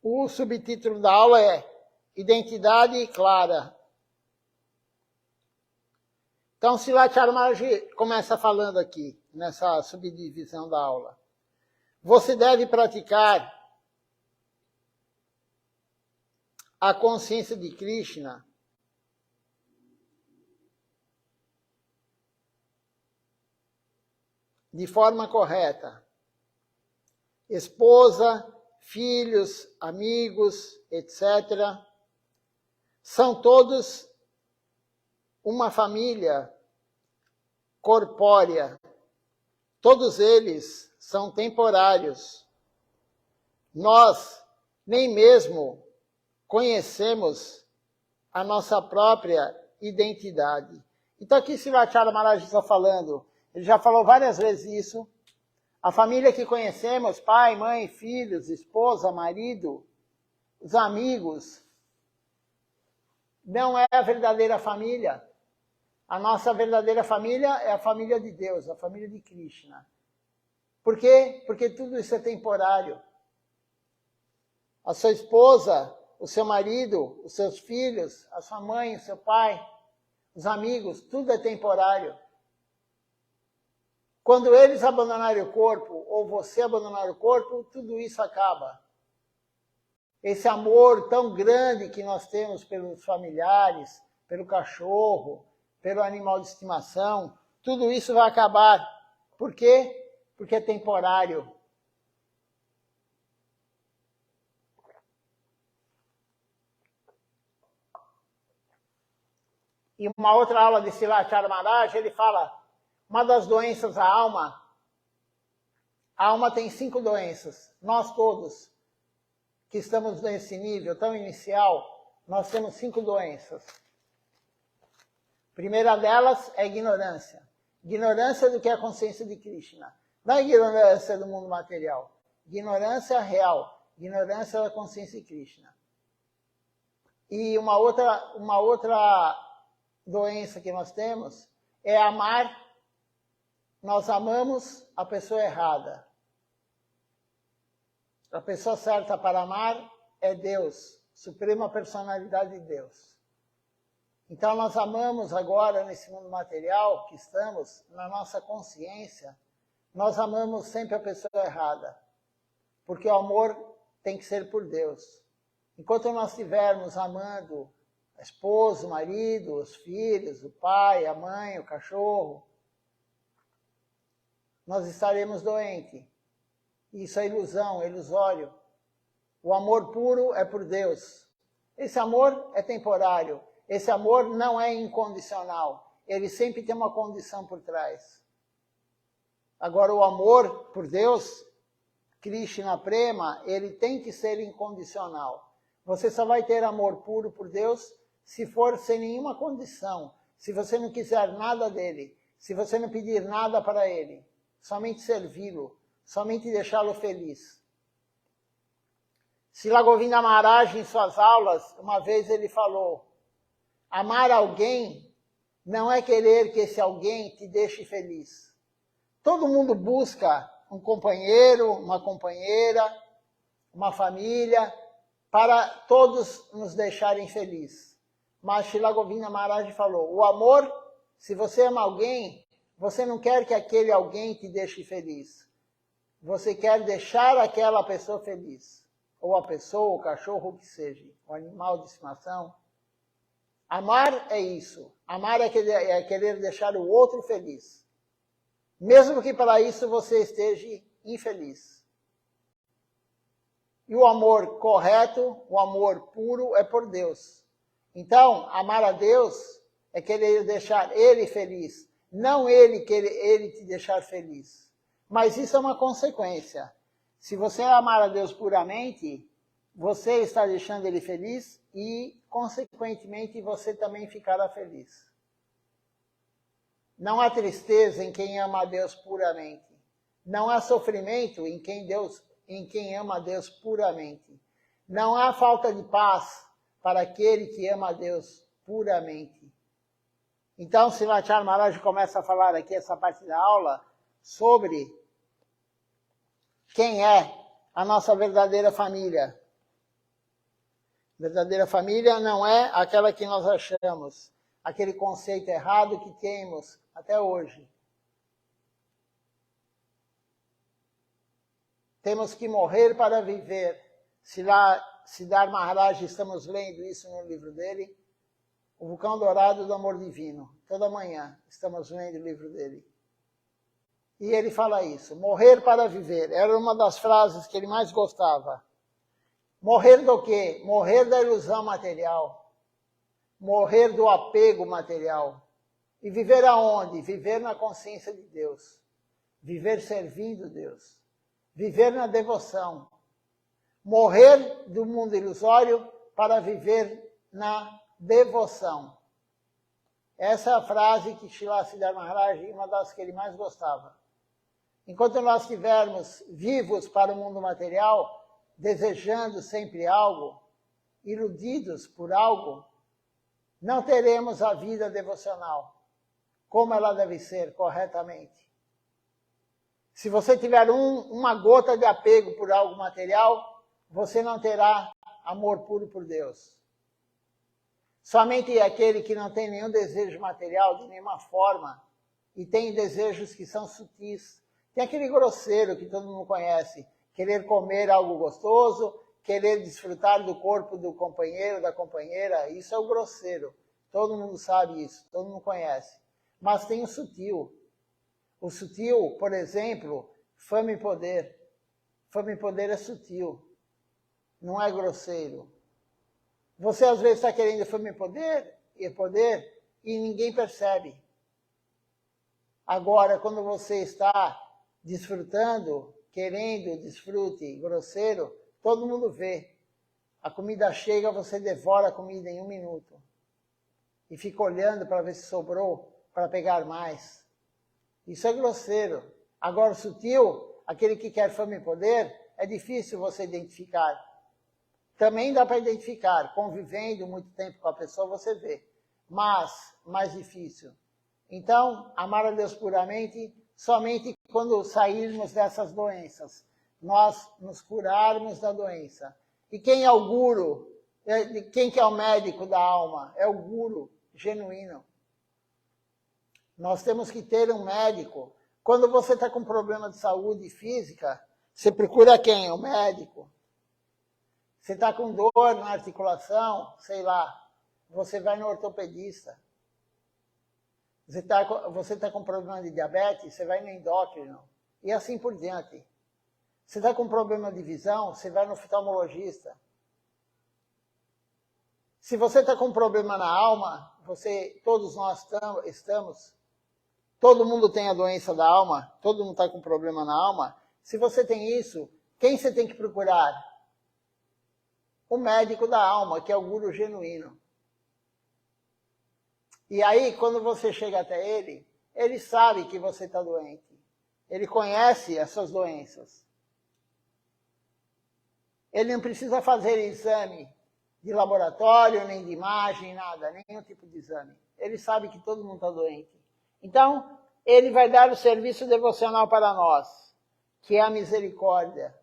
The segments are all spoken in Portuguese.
O subtítulo da aula é Identidade Clara. Então, Silathyara Maharaj começa falando aqui, nessa subdivisão da aula. Você deve praticar a consciência de Krishna de forma correta. Esposa, filhos, amigos, etc. São todos uma família corpórea. Todos eles são temporários. Nós nem mesmo conhecemos a nossa própria identidade. Então aqui Silathyara Maharaj está falando, ele já falou várias vezes isso. A família que conhecemos, pai, mãe, filhos, esposa, marido, os amigos, não é a verdadeira família. A nossa verdadeira família é a família de Deus, a família de Krishna. Por quê? Porque tudo isso é temporário. A sua esposa, o seu marido, os seus filhos, a sua mãe, o seu pai, os amigos, tudo é temporário. Quando eles abandonarem o corpo, ou você abandonar o corpo, tudo isso acaba. Esse amor tão grande que nós temos pelos familiares, pelo cachorro, pelo animal de estimação, tudo isso vai acabar. Por quê? Porque é temporário. E uma outra aula de Silathyara Maharaj, ele fala, uma das doenças da alma, a alma tem 5 doenças. Nós todos que estamos nesse nível tão inicial, nós temos 5 doenças. A primeira delas é a ignorância. Ignorância do que é a consciência de Krishna. Não é ignorância do mundo material. Ignorância real. Ignorância da consciência de Krishna. E uma outra doença que nós temos é amar. Nós amamos a pessoa errada. A pessoa certa para amar é Deus, Suprema Personalidade de Deus. Então nós amamos agora, nesse mundo material que estamos, na nossa consciência, nós amamos sempre a pessoa errada. Porque o amor tem que ser por Deus. Enquanto nós estivermos amando a esposa, o marido, os filhos, o pai, a mãe, o cachorro, nós estaremos doentes. Isso é ilusão, é ilusório. O amor puro é por Deus. Esse amor é temporário. Esse amor não é incondicional. Ele sempre tem uma condição por trás. Agora, o amor por Deus, Krishna Prema, ele tem que ser incondicional. Você só vai ter amor puro por Deus se for sem nenhuma condição. Se você não quiser nada dele. Se você não pedir nada para ele. Somente servi-lo. Somente deixá-lo feliz. Srila Govinda Maharaj, em suas aulas, uma vez ele falou, amar alguém não é querer que esse alguém te deixe feliz. Todo mundo busca um companheiro, uma companheira, uma família, para todos nos deixarem felizes. Mas Srila Govinda Maharaj falou, o amor, se você ama alguém, você não quer que aquele alguém te deixe feliz. Você quer deixar aquela pessoa feliz. Ou a pessoa, o cachorro, o que seja, o animal de estimação. Amar é isso. Amar é querer deixar o outro feliz. Mesmo que para isso você esteja infeliz. E o amor correto, o amor puro é por Deus. Então, amar a Deus é querer deixar Ele feliz. Não Ele querer Ele te deixar feliz. Mas isso é uma consequência. Se você amar a Deus puramente, você está deixando Ele feliz e, consequentemente, você também ficará feliz. Não há tristeza em quem ama a Deus puramente. Não há sofrimento em quem ama a Deus puramente. Não há falta de paz para aquele que ama a Deus puramente. Então, Silathyara Maharaj começa a falar aqui, essa parte da aula, sobre quem é a nossa verdadeira família. Verdadeira família não é aquela que nós achamos, aquele conceito errado que temos até hoje. Temos que morrer para viver. Siddhar Maharaj, estamos lendo isso no livro dele, O Vulcão Dourado do Amor Divino. Toda manhã estamos lendo o livro dele. E ele fala isso, morrer para viver. Era uma das frases que ele mais gostava. Morrer do quê? Morrer da ilusão material. Morrer do apego material. E viver aonde? Viver na consciência de Deus. Viver servindo Deus. Viver na devoção. Morrer do mundo ilusório para viver na devoção. Essa é a frase que Srila Siddhar Maharaj, uma das que ele mais gostava. Enquanto nós estivermos vivos para o mundo material, desejando sempre algo, iludidos por algo, não teremos a vida devocional, como ela deve ser corretamente. Se você tiver uma gota de apego por algo material, você não terá amor puro por Deus. Somente aquele que não tem nenhum desejo material de nenhuma forma e tem desejos que são sutis. Tem aquele grosseiro que todo mundo conhece, querer comer algo gostoso, querer desfrutar do corpo do companheiro, da companheira, isso é o grosseiro. Todo mundo sabe isso, todo mundo conhece. Mas tem o sutil. O sutil, por exemplo, fama e poder. Fama e poder é sutil, não é grosseiro. Você às vezes está querendo fama e poder e ninguém percebe. Agora, quando você está desfrutando, querendo desfrute grosseiro, todo mundo vê. A comida chega, você devora a comida em 1 minuto. E fica olhando para ver se sobrou, para pegar mais. Isso é grosseiro. Agora, sutil, aquele que quer fama e poder, é difícil você identificar. Também dá para identificar. Convivendo muito tempo com a pessoa, você vê. Mas, mais difícil. Então, amar a Deus puramente, somente quando sairmos dessas doenças. Nós nos curarmos da doença. E quem é o guru? Quem que é o médico da alma? É o guru genuíno. Nós temos que ter um médico. Quando você está com problema de saúde física, você procura quem? O médico. Você está com dor na articulação, sei lá, você vai no ortopedista. Você está com problema de diabetes, você vai no endócrino. E assim por diante. Você está com problema de visão, você vai no oftalmologista. Se você está com problema na alma, todos nós estamos, todo mundo tem a doença da alma, todo mundo está com problema na alma. Se você tem isso, quem você tem que procurar? O médico da alma, que é o guru genuíno. E aí, quando você chega até ele, ele sabe que você está doente. Ele conhece as suas doenças. Ele não precisa fazer exame de laboratório, nem de imagem, nada, nenhum tipo de exame. Ele sabe que todo mundo está doente. Então, ele vai dar o serviço devocional para nós, que é a misericórdia.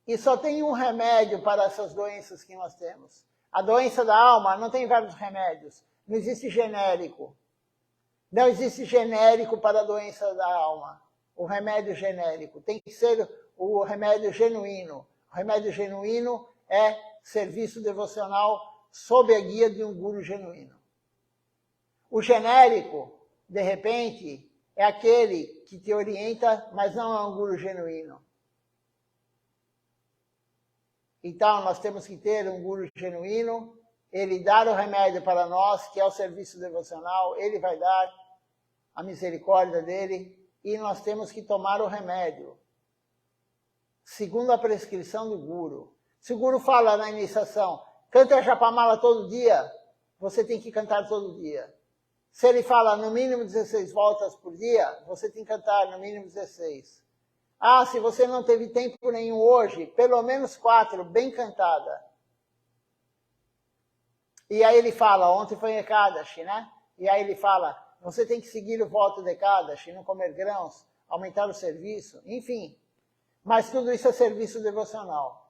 E só tem um remédio para essas doenças que nós temos. A doença da alma não tem vários remédios. Não existe genérico. Não existe genérico para a doença da alma. O remédio genérico. Tem que ser o remédio genuíno. O remédio genuíno é serviço devocional sob a guia de um guru genuíno. O genérico, de repente, é aquele que te orienta, mas não é um guru genuíno. Então, nós temos que ter um guru genuíno, ele dar o remédio para nós, que é o serviço devocional, ele vai dar a misericórdia dele, e nós temos que tomar o remédio, segundo a prescrição do guru. Se o guru fala na iniciação, canta a Japamala todo dia, você tem que cantar todo dia. Se ele fala no mínimo 16 voltas por dia, você tem que cantar no mínimo 16. Ah, se você não teve tempo nenhum hoje, pelo menos 4, bem cantada. E aí ele fala, ontem foi Ekadashi, né? E aí ele fala, você tem que seguir o voto de Ekadashi, não comer grãos, aumentar o serviço, enfim. Mas tudo isso é serviço devocional.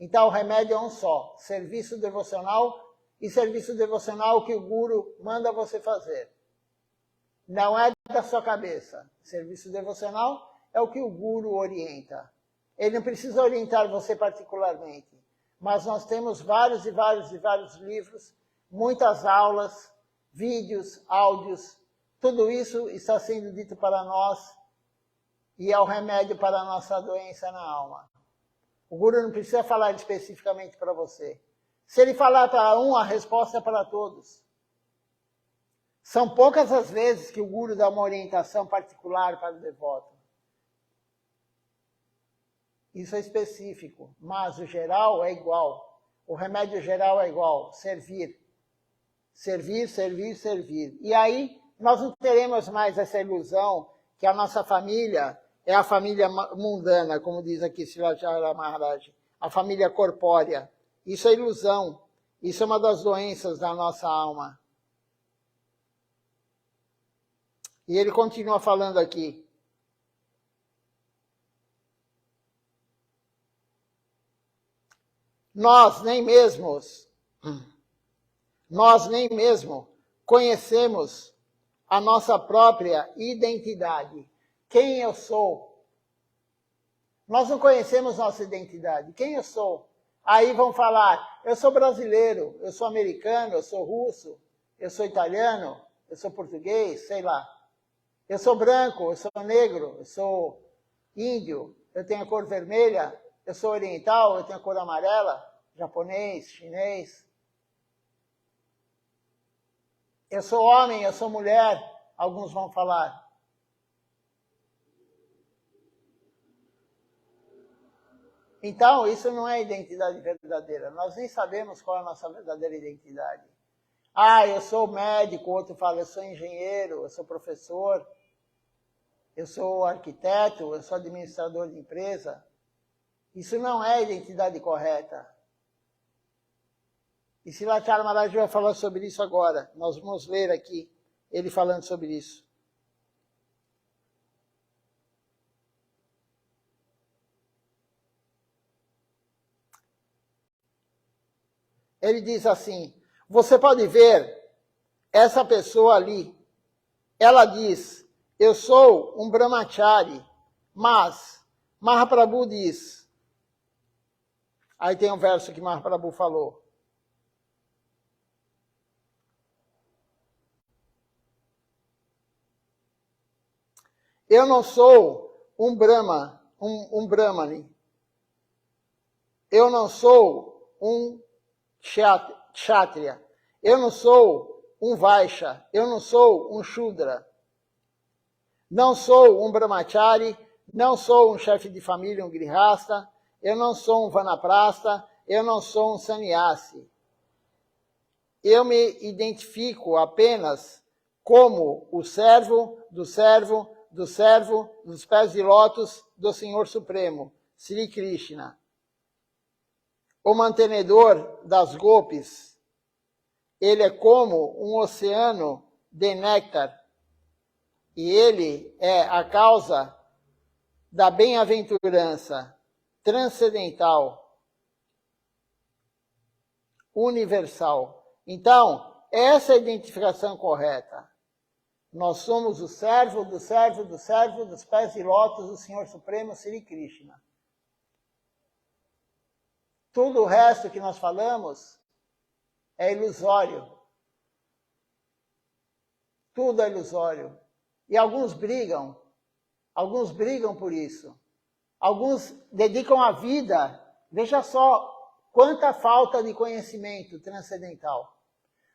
Então o remédio é um só, serviço devocional, e serviço devocional que o guru manda você fazer. Não é da sua cabeça. Serviço devocional é o que o guru orienta. Ele não precisa orientar você particularmente, mas nós temos vários e vários e vários livros, muitas aulas, vídeos, áudios, tudo isso está sendo dito para nós e é o remédio para a nossa doença na alma. O guru não precisa falar especificamente para você. Se ele falar para um, a resposta é para todos. São poucas as vezes que o guru dá uma orientação particular para o devoto. Isso é específico, mas o geral é igual. O remédio geral é igual, servir. Servir, servir, servir. E aí nós não teremos mais essa ilusão que a nossa família é a família mundana, como diz aqui Srila Maharaj, a família corpórea. Isso é ilusão. Isso é uma das doenças da nossa alma. E ele continua falando aqui. Nós nem mesmo conhecemos a nossa própria identidade. Quem eu sou? Nós não conhecemos nossa identidade. Quem eu sou? Aí vão falar, eu sou brasileiro, eu sou americano, eu sou russo, eu sou italiano, eu sou português, sei lá. Eu sou branco, eu sou negro, eu sou índio, eu tenho a cor vermelha, eu sou oriental, eu tenho a cor amarela, japonês, chinês. Eu sou homem, eu sou mulher, alguns vão falar. Então, isso não é identidade verdadeira. Nós nem sabemos qual é a nossa verdadeira identidade. Ah, eu sou médico, outro fala, eu sou engenheiro, eu sou professor, eu sou arquiteto, eu sou administrador de empresa. Isso não é a identidade correta. E Srila Maharaj vai falar sobre isso agora. Nós vamos ler aqui ele falando sobre isso. Ele diz assim, você pode ver essa pessoa ali. Ela diz, eu sou um brahmachari, mas Mahaprabhu diz. Aí tem um verso que Mahaprabhu falou. Eu não sou um brahmane. Eu não sou um kshatriya. Eu não sou um vaishya. Eu não sou um shudra. Não sou um brahmachari. Não sou um chefe de família, um grihasta. Eu não sou um vanaprastha. Eu não sou um sannyasi. Eu me identifico apenas como o servo dos pés de lótus do Senhor Supremo, Sri Krishna. O mantenedor das gopis, ele é como um oceano de néctar, e ele é a causa da bem-aventurança transcendental, universal. Então, essa é a identificação correta. Nós somos o servo dos pés de lótus do Senhor Supremo, Sri Krishna. Tudo o resto que nós falamos é ilusório. Tudo é ilusório. E alguns brigam por isso. Alguns dedicam a vida, veja só quanta falta de conhecimento transcendental.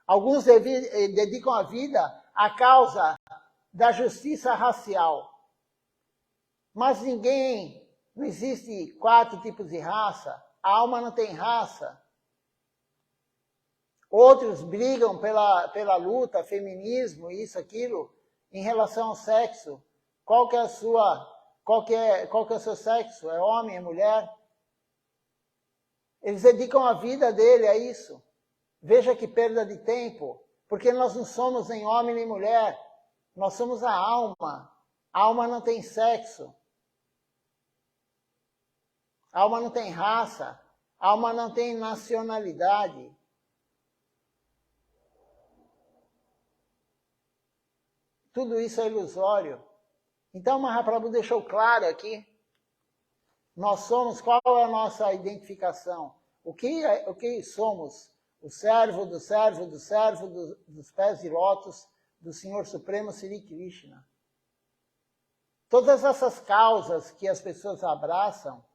Alguns dedicam a vida à causa da justiça racial. Mas não existe 4 tipos de raça. A alma não tem raça. Outros brigam pela luta, feminismo, isso, aquilo, em relação ao sexo. Qual que é o seu sexo? É homem, é mulher? Eles dedicam a vida dele a isso. Veja que perda de tempo, porque nós não somos nem homem nem mulher. Nós somos a alma. A alma não tem sexo. A alma não tem raça. A alma não tem nacionalidade. Tudo isso é ilusório. Então, Mahaprabhu deixou claro aqui, nós somos, qual é a nossa identificação? O que somos? O servo do servo do servo dos pés de lótus do Senhor Supremo Sri Krishna. Todas essas causas que as pessoas abraçam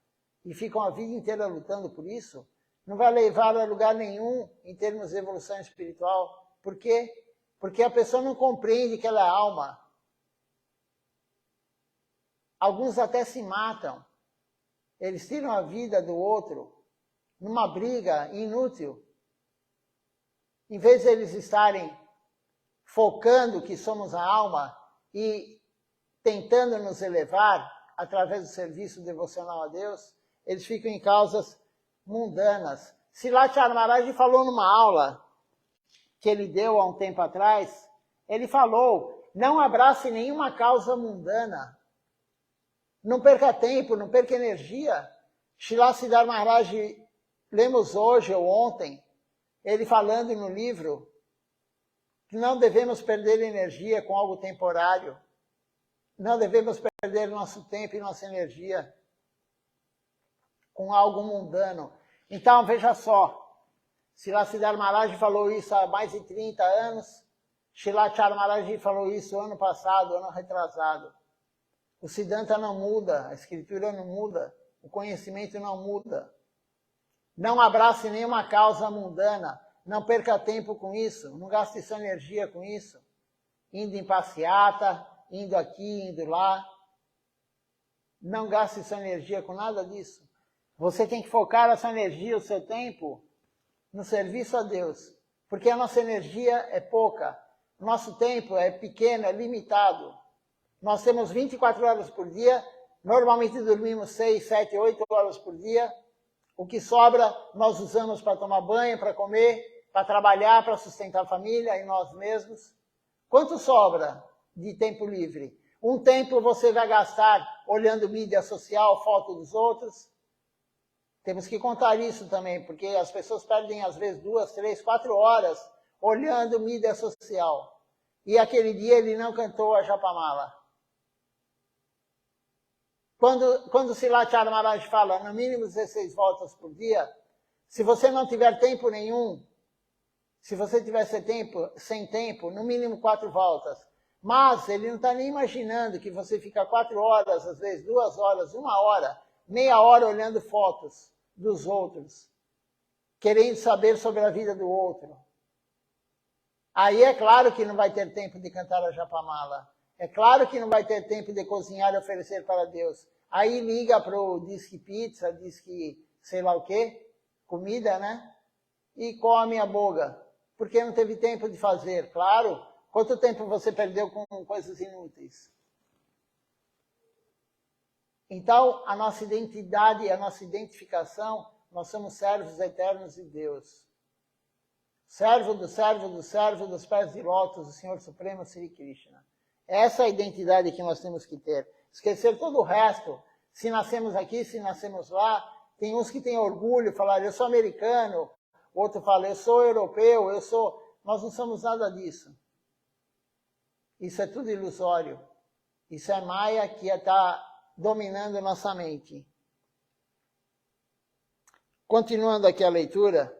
e ficam a vida inteira lutando por isso, não vai levar a lugar nenhum em termos de evolução espiritual. Por quê? Porque a pessoa não compreende que ela é alma. Alguns até se matam. Eles tiram a vida do outro numa briga inútil. Em vez de eles estarem focando que somos a alma e tentando nos elevar através do serviço devocional a Deus, eles ficam em causas mundanas. Srila Maharaj falou numa aula que ele deu há um tempo atrás, ele falou, não abrace nenhuma causa mundana. Não perca tempo, não perca energia. Srila Siddhar Maharaj, lemos hoje ou ontem, ele falando no livro que não devemos perder energia com algo temporário. Não devemos perder nosso tempo e nossa energia com algo mundano. Então, veja só, Srila Siddhar Maharaj falou isso há mais de 30 anos, Srila Maharaj falou isso ano passado, ano retrasado. O Siddhanta não muda, a escritura não muda, o conhecimento não muda. Não abrace nenhuma causa mundana, não perca tempo com isso, não gaste sua energia com isso. Indo em passeata, indo aqui, indo lá. Não gaste sua energia com nada disso. Você tem que focar a sua energia, o seu tempo, no serviço a Deus. Porque a nossa energia é pouca, o nosso tempo é pequeno, é limitado. Nós temos 24 horas por dia, normalmente dormimos 6, 7, 8 horas por dia. O que sobra nós usamos para tomar banho, para comer, para trabalhar, para sustentar a família e nós mesmos. Quanto sobra de tempo livre? Um tempo você vai gastar olhando mídia social, foto dos outros. Temos que contar isso também, porque as pessoas perdem às vezes 2, 3, 4 horas olhando mídia social. E aquele dia ele não cantou a Japamala. Quando Srila Maharaj fala no mínimo 16 voltas por dia, se você não tiver tempo nenhum, se você tiver sem tempo, no mínimo 4 voltas. Mas ele não está nem imaginando que você fica 4 horas, às vezes 2 horas, 1 hora, meia hora olhando fotos dos outros, querendo saber sobre a vida do outro. Aí é claro que não vai ter tempo de cantar a Japamala. É claro que não vai ter tempo de cozinhar e oferecer para Deus. Aí liga para o Disque Pizza, Disque sei lá o quê, comida, né? E come a boga. Porque não teve tempo de fazer, claro. Quanto tempo você perdeu com coisas inúteis? Então, a nossa identidade, a nossa identificação, nós somos servos eternos de Deus. Servo do servo do servo dos pés de lótus do Senhor Supremo Sri Krishna. Essa é a identidade que nós temos que ter. Esquecer todo o resto. Se nascemos aqui, se nascemos lá. Tem uns que têm orgulho, falar, eu sou americano. O outro fala, eu sou europeu, eu sou... Nós não somos nada disso. Isso é tudo ilusório. Isso é Maya que está dominando nossa mente. Continuando aqui a leitura...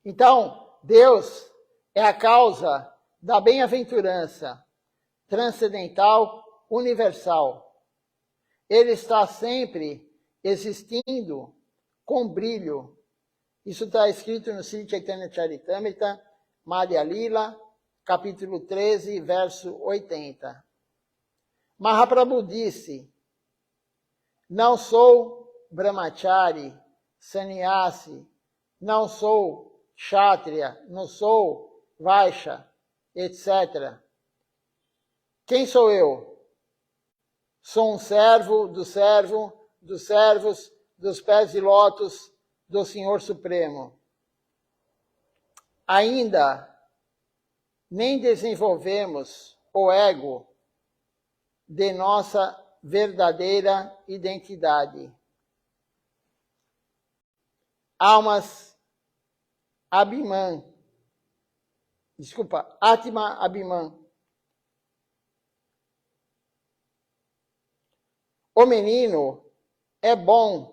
Então, Deus é a causa da bem-aventurança transcendental universal. Ele está sempre existindo com brilho. Isso está escrito no Sri Chaitanya Charitamrita, Madhya Lila, capítulo 13, verso 80. Mahaprabhu disse, não sou brahmachari, sannyasi, não sou kshatriya, não sou vaishya, etc. Quem sou eu? Sou um servo do servo dos servos, dos pés de lótus do Senhor Supremo. Ainda nem desenvolvemos o ego de nossa verdadeira identidade. Atma Abhiman. O menino é bom.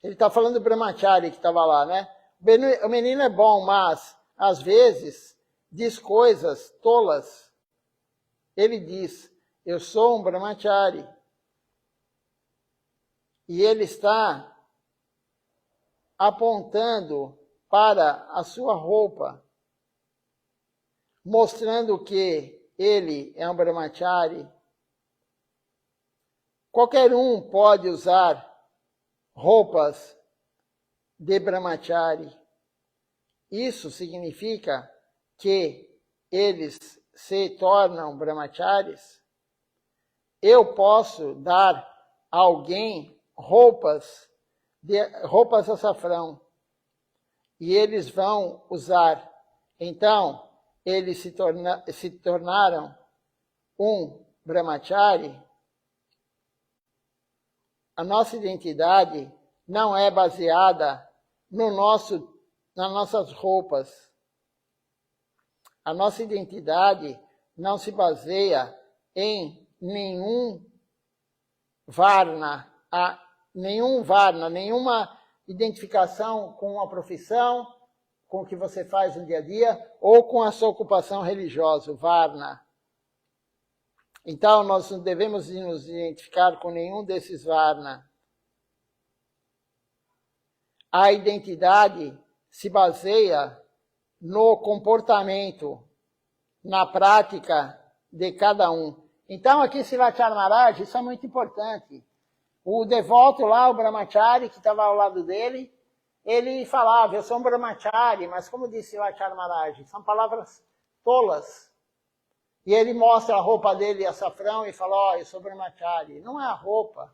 Ele está falando do Brahmachari que estava lá, né? O menino é bom, mas, às vezes, diz coisas tolas. Ele diz, eu sou um Brahmachari. E ele está apontando para a sua roupa, mostrando que ele é um Brahmachari. Qualquer um pode usar roupas de Brahmachari. Isso significa que eles se tornam Brahmacharis. Eu posso dar a alguém roupas açafrão e eles vão usar. Então, eles se tornaram um Brahmachari. A nossa identidade não é baseada nas nossas roupas. A nossa identidade não se baseia em nenhum varna, nenhuma identificação com a profissão, com o que você faz no dia a dia, ou com a sua ocupação religiosa, o varna. Então, nós não devemos nos identificar com nenhum desses varna. A identidade se baseia no comportamento, na prática de cada um. Então, aqui, Srivacharya Maharaj, isso é muito importante. O devoto lá, o Brahmachari, que estava ao lado dele, ele falava, eu sou um Brahmachari, mas como disse Srivacharya Maharaj, são palavras tolas. E ele mostra a roupa dele, açafrão, e fala, eu sou Brahmachari. Não é a roupa.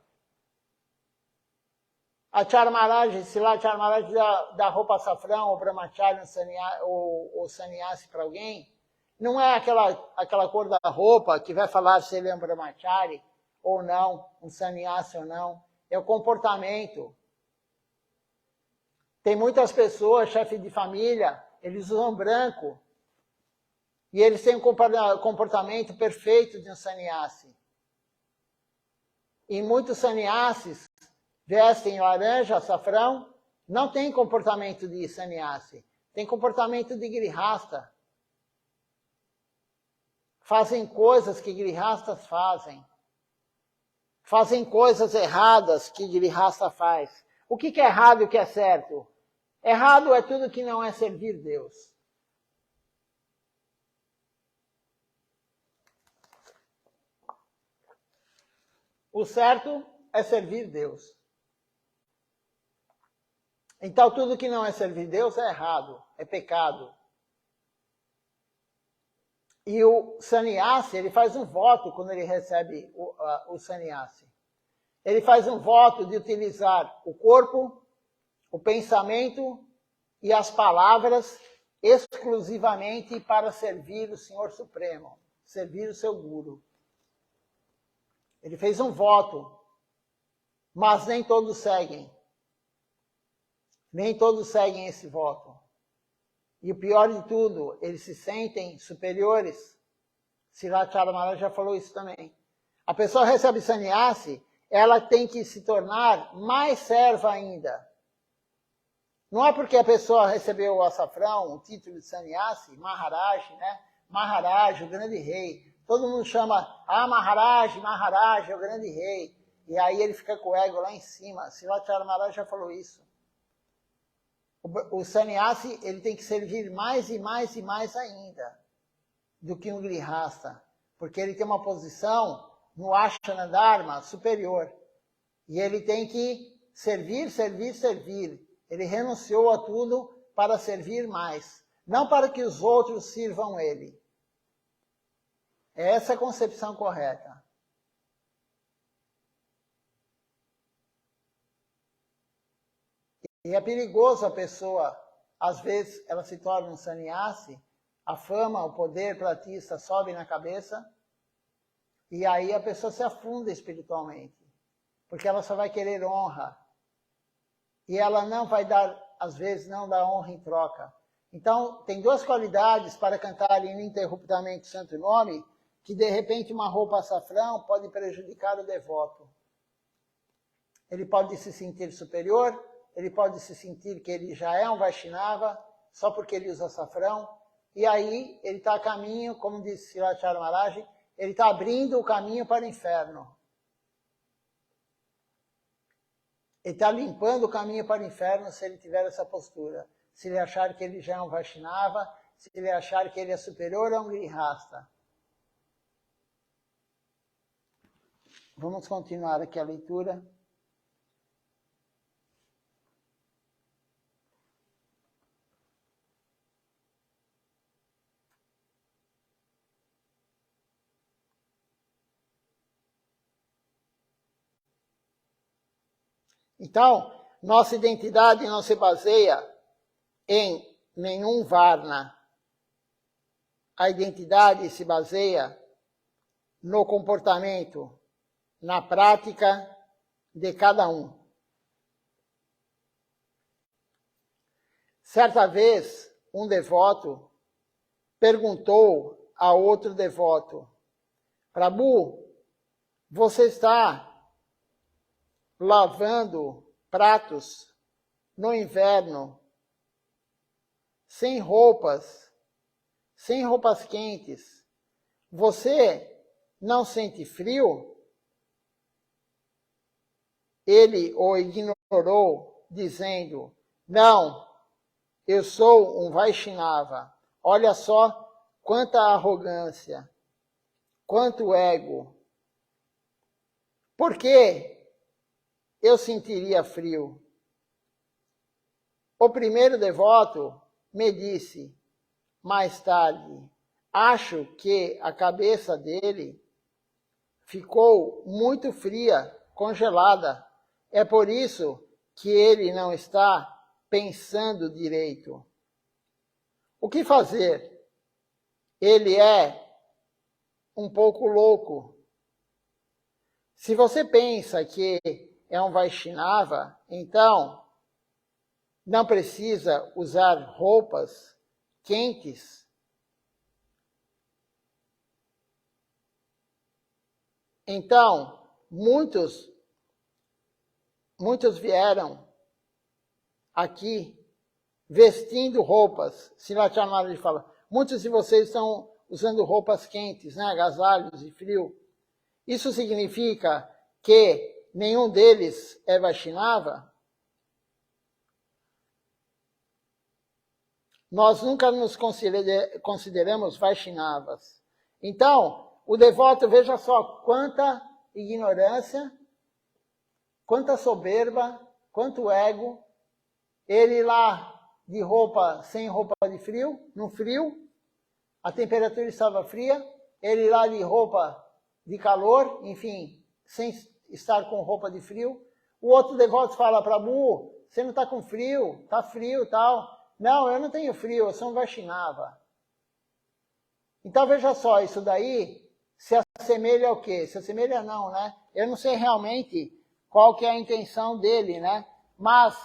Acharya Maharaj, Srivacharya Maharaj dá roupa açafrão, ou Brahmachari, ou sannyasi para alguém, não é aquela cor da roupa que vai falar se ele é um Brahmachari ou não, um sannyasi ou não. É o comportamento. Tem muitas pessoas, chefes de família, eles usam branco. E eles têm um comportamento perfeito de um sannyasi. E muitos sannyasis vestem laranja, açafrão, não tem comportamento de sannyasi. Tem comportamento de grihasta. Fazem coisas que grihastas fazem. Fazem coisas erradas que grihasta faz. O que é errado e o que é certo? Errado é tudo que não é servir Deus. O certo é servir Deus. Então, tudo que não é servir Deus é errado, é pecado. E o sannyasi, ele faz um voto quando ele recebe o sannyasi. Ele faz um voto de utilizar o corpo, o pensamento e as palavras exclusivamente para servir o Senhor Supremo, servir o seu Guru. Ele fez um voto, mas nem todos seguem. Nem todos seguem esse voto. E o pior de tudo, eles se sentem superiores. Srivacharya Maharaj já falou isso também. A pessoa recebe sannyasi, ela tem que se tornar mais serva ainda. Não é porque a pessoa recebeu o açafrão, o título de sannyasi, Maharaj, né? Maharaj, o grande rei. Todo mundo chama, Maharaj, Maharaj, é o grande rei. E aí ele fica com o ego lá em cima. Srivacharya Maharaj já falou isso. O sannyasi, ele tem que servir mais e mais e mais ainda do que um grihasta. Porque ele tem uma posição no Ashrana Dharma superior. E ele tem que servir, servir, servir. Ele renunciou a tudo para servir mais. Não para que os outros sirvam ele. É essa a concepção correta. E é perigoso a pessoa, às vezes ela se torna um sannyasi, a fama, o poder platista sobe na cabeça, e aí a pessoa se afunda espiritualmente, porque ela só vai querer honra. E ela não vai dar, às vezes, não dá honra em troca. Então, tem duas qualidades para cantar ininterruptamente o santo nome, que de repente uma roupa açafrão pode prejudicar o devoto. Ele pode se sentir superior, ele pode se sentir que ele já é um Vaishnava, só porque ele usa açafrão, e aí ele está a caminho, como disse Srilachara Maharaj, ele está abrindo o caminho para o inferno. Ele está limpando o caminho para o inferno se ele tiver essa postura. Se ele achar que ele já é um Vaishnava, se ele achar que ele é superior a um Grihasta. Vamos continuar aqui a leitura. Então, nossa identidade não se baseia em nenhum Varna. A identidade se baseia no comportamento, na prática de cada um. Certa vez, um devoto perguntou a outro devoto: Prabhu, você está lavando pratos no inverno, sem roupas quentes, você não sente frio? Ele o ignorou, dizendo: não, eu sou um Vaishnava. Olha só quanta arrogância, quanto ego. Por que eu sentiria frio? O primeiro devoto me disse mais tarde: acho que a cabeça dele ficou muito fria, congelada. É por isso que ele não está pensando direito. O que fazer? Ele é um pouco louco. Se você pensa que é um Vaishnava, então não precisa usar roupas quentes. Então, muitos vieram aqui vestindo roupas. Srilachara Maharaj fala, muitos de vocês estão usando roupas quentes, né, agasalhos e frio. Isso significa que nenhum deles é Vaishnava? Nós nunca nos consideramos Vaishnavas. Então, o devoto, veja só, quanta ignorância, quanta soberba, quanto ego. Ele lá de roupa, sem roupa de frio, no frio, a temperatura estava fria. Ele lá de roupa de calor, enfim, sem estar com roupa de frio. O outro devoto fala, Prabhu, você não está com frio, está frio e tal. Não, eu não tenho frio, eu sou um Vaishnava. Então veja só, isso daí se assemelha ao quê? Se assemelha não, né? Eu não sei realmente qual que é a intenção dele, né? Mas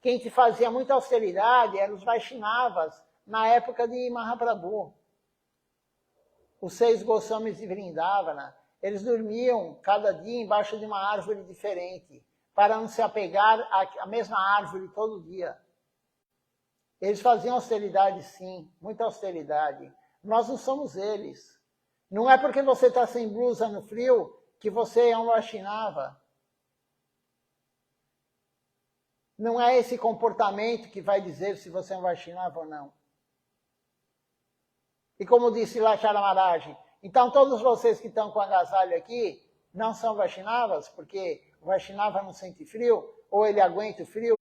quem te fazia muita austeridade eram os Vaishnavas na época de Mahaprabhu. Os 6 Goswamis de Vrindavana, eles dormiam cada dia embaixo de uma árvore diferente, para não se apegar à mesma árvore todo dia. Eles faziam austeridade, sim, muita austeridade. Nós não somos eles. Não é porque você está sem blusa no frio que você é um Vaishnava. Não é esse comportamento que vai dizer se você é um Vaishnava ou não. E como disse Srilachara Maharaj, então todos vocês que estão com agasalho aqui não são Vaishnavas, porque o Vaishnava não sente frio, ou ele aguenta o frio.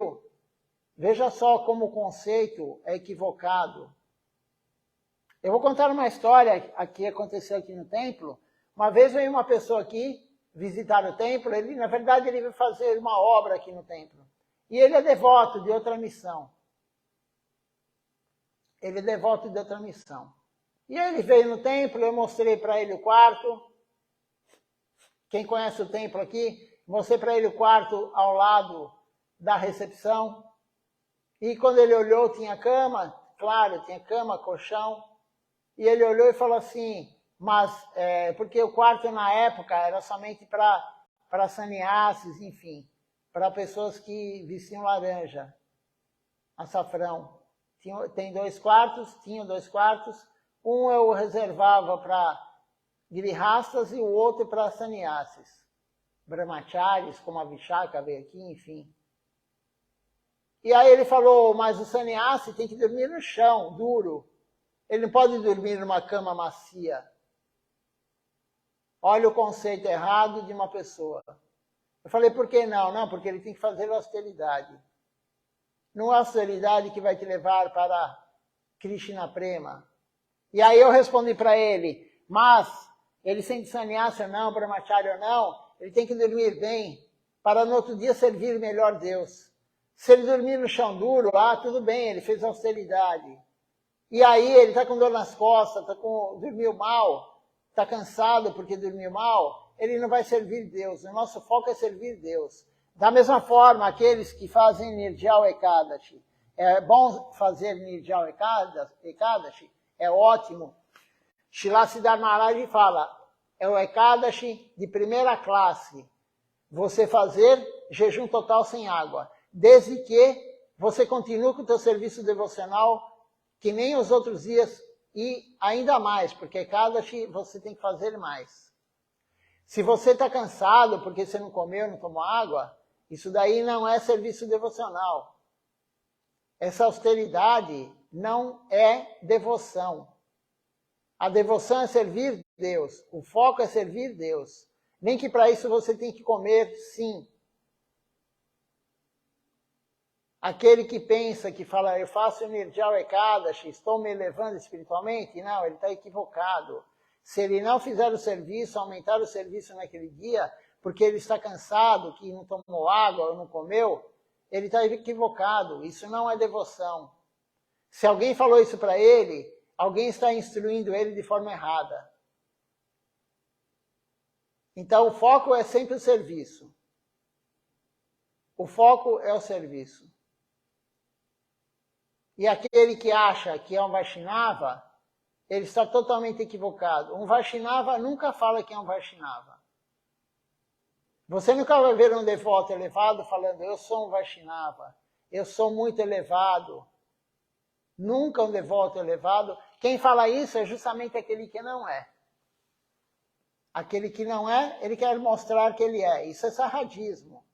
Veja só como o conceito é equivocado. Eu vou contar uma história que aconteceu aqui no templo. Uma vez veio uma pessoa aqui visitar o templo, na verdade ele veio fazer uma obra aqui no templo. E ele é devoto de outra missão. Ele é devoto de outra missão. E aí ele veio no templo, eu mostrei para ele o quarto. Quem conhece o templo aqui, mostrei para ele o quarto ao lado da recepção. E quando ele olhou, tinha cama, claro, tinha cama, colchão. E ele olhou e falou assim, mas, porque o quarto na época era somente para sannyasis, enfim, para pessoas que vestiam laranja, açafrão. Tinha dois quartos, um eu reservava para grihastas e o outro para sannyasis. Brahmacharis, como a Vishaka veio aqui, enfim. E aí ele falou, mas o sannyasi tem que dormir no chão, duro. Ele não pode dormir numa cama macia. Olha o conceito errado de uma pessoa. Eu falei, por que não? Não, porque ele tem que fazer austeridade. Não é austeridade que vai te levar para Krishna Prema. E aí eu respondi para ele, mas ele sente sannyasi ou não, brahmachari ou não, ele tem que dormir bem, para no outro dia servir melhor Deus. Se ele dormir no chão duro, tudo bem, ele fez austeridade. E aí ele está com dor nas costas, dormiu mal, está cansado porque dormiu mal, ele não vai servir Deus. O nosso foco é servir Deus. Da mesma forma, aqueles que fazem Nirjal Ekadashi. É bom fazer Nirjal Ekadashi, é ótimo. Srila Siddhar Maharaj fala, é o Ekadashi de primeira classe. Você fazer jejum total sem água. Desde que você continue com o teu serviço devocional, que nem os outros dias, e ainda mais, porque Ekadashi você tem que fazer mais. Se você está cansado porque você não comeu, não tomou água, isso daí não é serviço devocional. Essa austeridade não é devoção. A devoção é servir Deus. O foco é servir Deus. Nem que para isso você tem que comer, sim. Aquele que pensa, que fala, eu faço Nirjal Ekadashi, estou me elevando espiritualmente, não, ele está equivocado. Se ele não fizer o serviço, aumentar o serviço naquele dia, porque ele está cansado, que não tomou água ou não comeu, ele está equivocado. Isso não é devoção. Se alguém falou isso para ele, alguém está instruindo ele de forma errada. Então o foco é sempre o serviço. O foco é o serviço. E aquele que acha que é um Vaishnava, ele está totalmente equivocado. Um Vaishnava nunca fala que é um Vaishnava. Você nunca vai ver um devoto elevado falando, eu sou um Vaishnava, eu sou muito elevado. Nunca um devoto elevado. Quem fala isso é justamente aquele que não é. Aquele que não é, ele quer mostrar que ele é. Isso é sarradismo.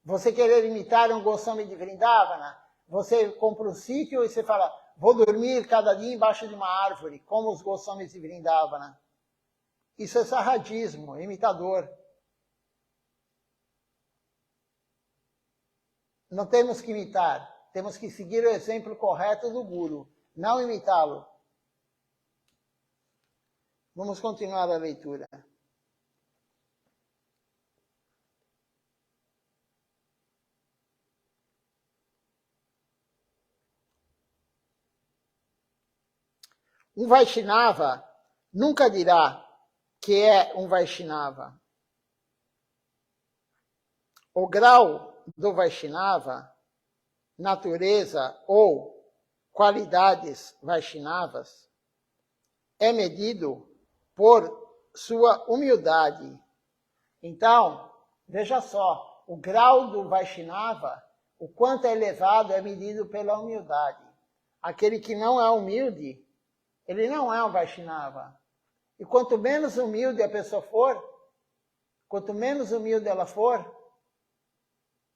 Você querer imitar um Goswami de Vrindavana, você compra um sítio e você fala, vou dormir cada dia embaixo de uma árvore, como os Goswamis de Vrindavana. Isso é sarradismo, imitador. Não temos que imitar, temos que seguir o exemplo correto do Guru, não imitá-lo. Vamos continuar a leitura. Um Vaishnava nunca dirá que é um Vaishnava. O grau do Vaishnava, natureza ou qualidades Vaishnavas, é medido por sua humildade. Então, veja só, o grau do Vaishnava, o quanto é elevado, é medido pela humildade. Aquele que não é humilde, ele não é um Vaishnava. E quanto menos humilde a pessoa for, quanto menos humilde ela for,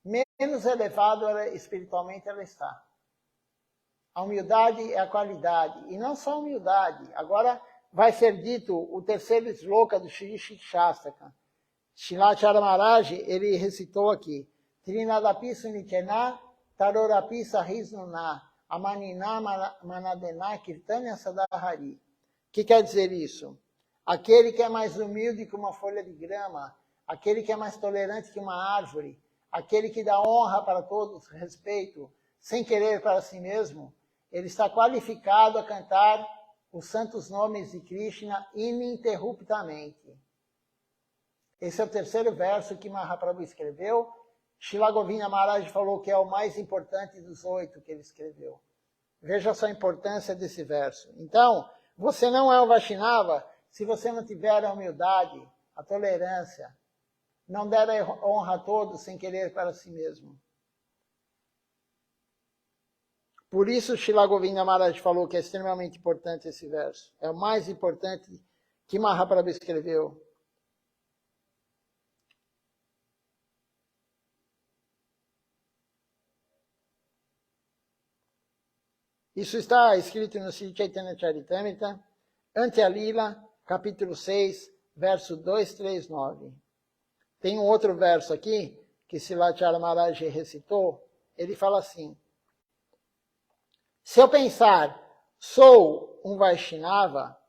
menos elevado espiritualmente ela está. A humildade é a qualidade. E não só a humildade. Agora vai ser dito o terceiro sloka do Shri Shastaka. Srilacharya Maharaj, ele recitou aqui. Trinadapi sunikena, tarorapi sahisnuna, amanina manadena kirtanya sadahari. O que quer dizer isso? Aquele que é mais humilde que uma folha de grama, aquele que é mais tolerante que uma árvore, aquele que dá honra para todos, respeito, sem querer para si mesmo, ele está qualificado a cantar os santos nomes de Krishna ininterruptamente. Esse é o terceiro verso que Mahaprabhu escreveu. Srila Govinda Maharaj falou que é o mais importante dos 8 que ele escreveu. Veja só a importância desse verso. Então, você não é um Vaishnava se você não tiver a humildade, a tolerância, não der a honra a todos sem querer para si mesmo. Por isso, Srila Govinda Maharaj falou que é extremamente importante esse verso. É o mais importante que Mahaprabhu escreveu. Isso está escrito no Sri Chaitanya Charitamrita, Antya Lila, capítulo 6, verso 239. Tem um outro verso aqui, que Silachara Maharaj recitou, ele fala assim: se eu pensar, sou um Vaishnava,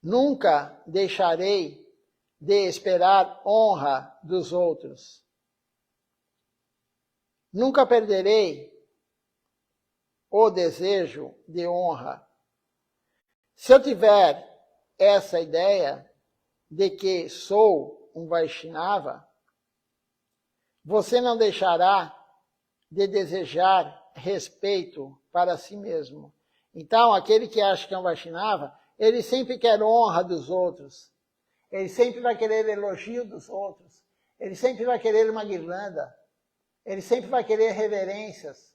nunca deixarei de esperar honra dos outros. Nunca perderei o desejo de honra. Se eu tiver essa ideia de que sou um Vaishnava, você não deixará de desejar respeito para si mesmo. Então, aquele que acha que é um Vaishnava, ele sempre quer honra dos outros. Ele sempre vai querer elogio dos outros. Ele sempre vai querer uma guirlanda. Ele sempre vai querer reverências.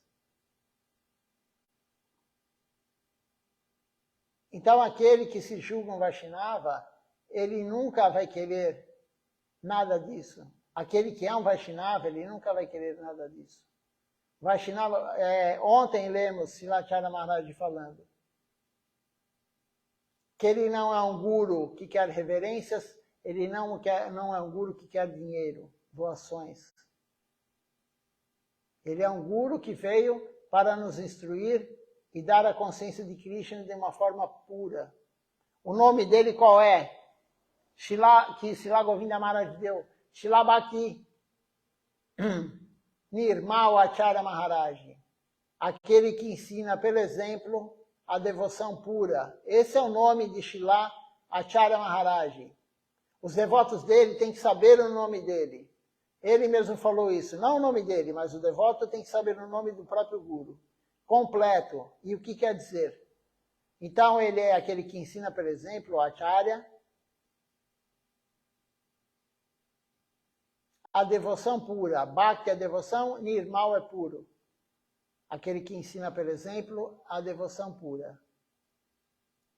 Então, aquele que se julga um Vaishnava, ele nunca vai querer nada disso. Aquele que é um Vaishnava, ele nunca vai querer nada disso. Vaishnava, ontem lemos Silachara Maharaj falando que ele não é um guru que quer reverências, ele não é um guru que quer dinheiro, doações. Ele é um guru que veio para nos instruir e dar a consciência de Krishna de uma forma pura. O nome dele qual é? Que Srila Govinda Maharaj deu. Srila Bhakti Nirmal Acharya Maharaj. Aquele que ensina, pelo exemplo, a devoção pura. Esse é o nome de Srila Acharya Maharaj. Os devotos dele têm que saber o nome dele. Ele mesmo falou isso. Não o nome dele, mas o devoto tem que saber o nome do próprio Guru. Completo. E o que quer dizer? Então, ele é aquele que ensina, por exemplo, o Acharya, a devoção pura. Bhakti é devoção, Nirmal é puro. Aquele que ensina, por exemplo, a devoção pura.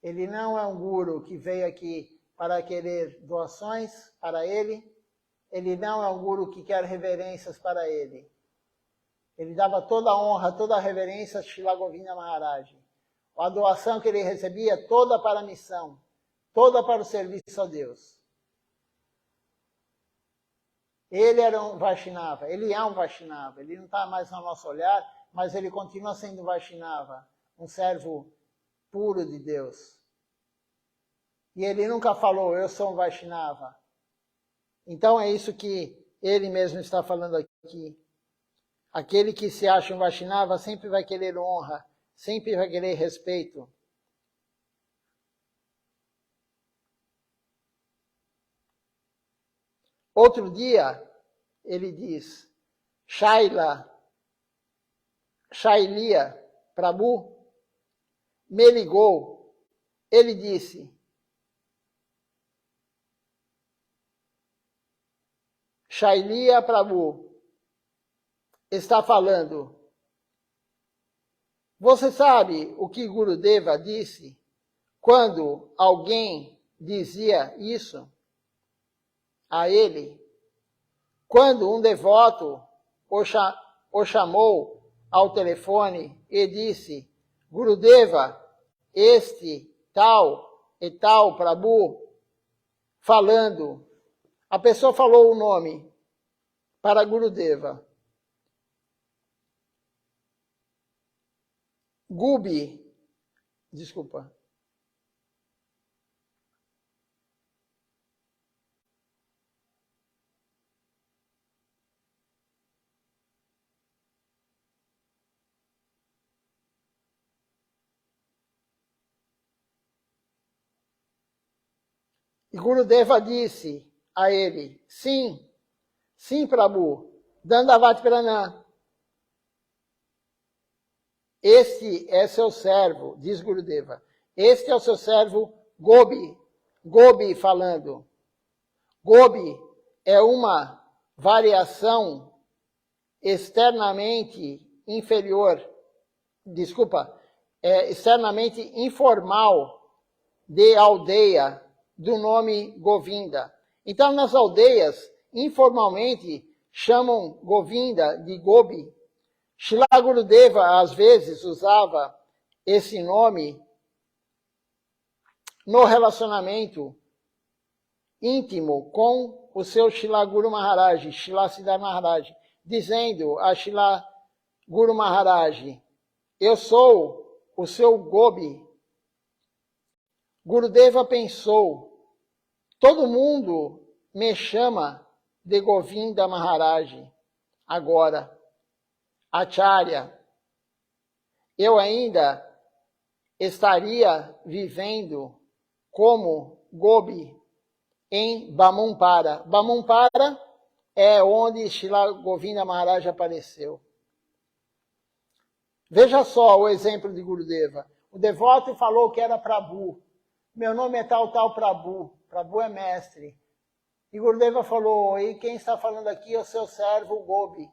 Ele não é um guru que veio aqui para querer doações para ele. Ele não é um guru que quer reverências para ele. Ele dava toda a honra, toda a reverência a Srila Govinda Maharaj. A doação que ele recebia, toda para a missão, toda para o serviço a Deus. Ele era um Vaishnava, ele é um Vaishnava, ele não está mais no nosso olhar, mas ele continua sendo Vaishnava, um servo puro de Deus. E ele nunca falou, eu sou um Vaishnava. Então é isso que ele mesmo está falando aqui. Aquele que se acha um Vaishnava sempre vai querer honra, sempre vai querer respeito. Outro dia, ele diz, Shailia Prabhu me ligou. Ele disse, Shailia Prabhu está falando, você sabe o que Gurudeva disse quando alguém dizia isso a ele? Quando um devoto o chamou ao telefone e disse, Gurudeva, este tal e tal Prabhu, falando, a pessoa falou o nome para Gurudeva. Gubi, desculpa. E Gurudeva disse a ele, sim, sim, Prabhu, Dandavat Pranam. Este é seu servo, diz Gurudeva. Este é o seu servo Gobi. Gobi falando. Gobi é uma variação externamente inferior, externamente informal de aldeia do nome Govinda. Então, nas aldeias, informalmente, chamam Govinda de Gobi. Srila Gurudeva, às vezes, usava esse nome no relacionamento íntimo com o seu Srila Guru Maharaj, Srila Siddhar Maharaj, dizendo a Srila Guru Maharaj, eu sou o seu Gobi. Gurudeva pensou, todo mundo me chama de Govinda Maharaj agora. Acharya, eu ainda estaria vivendo como Gobi em Bamumpara. Bamumpara é onde Srila Govinda Maharaj apareceu. Veja só o exemplo de Gurudeva. O devoto falou que era Prabhu. Meu nome é tal Prabhu. Prabhu é mestre. E Gurudeva falou, e quem está falando aqui é o seu servo Gobi.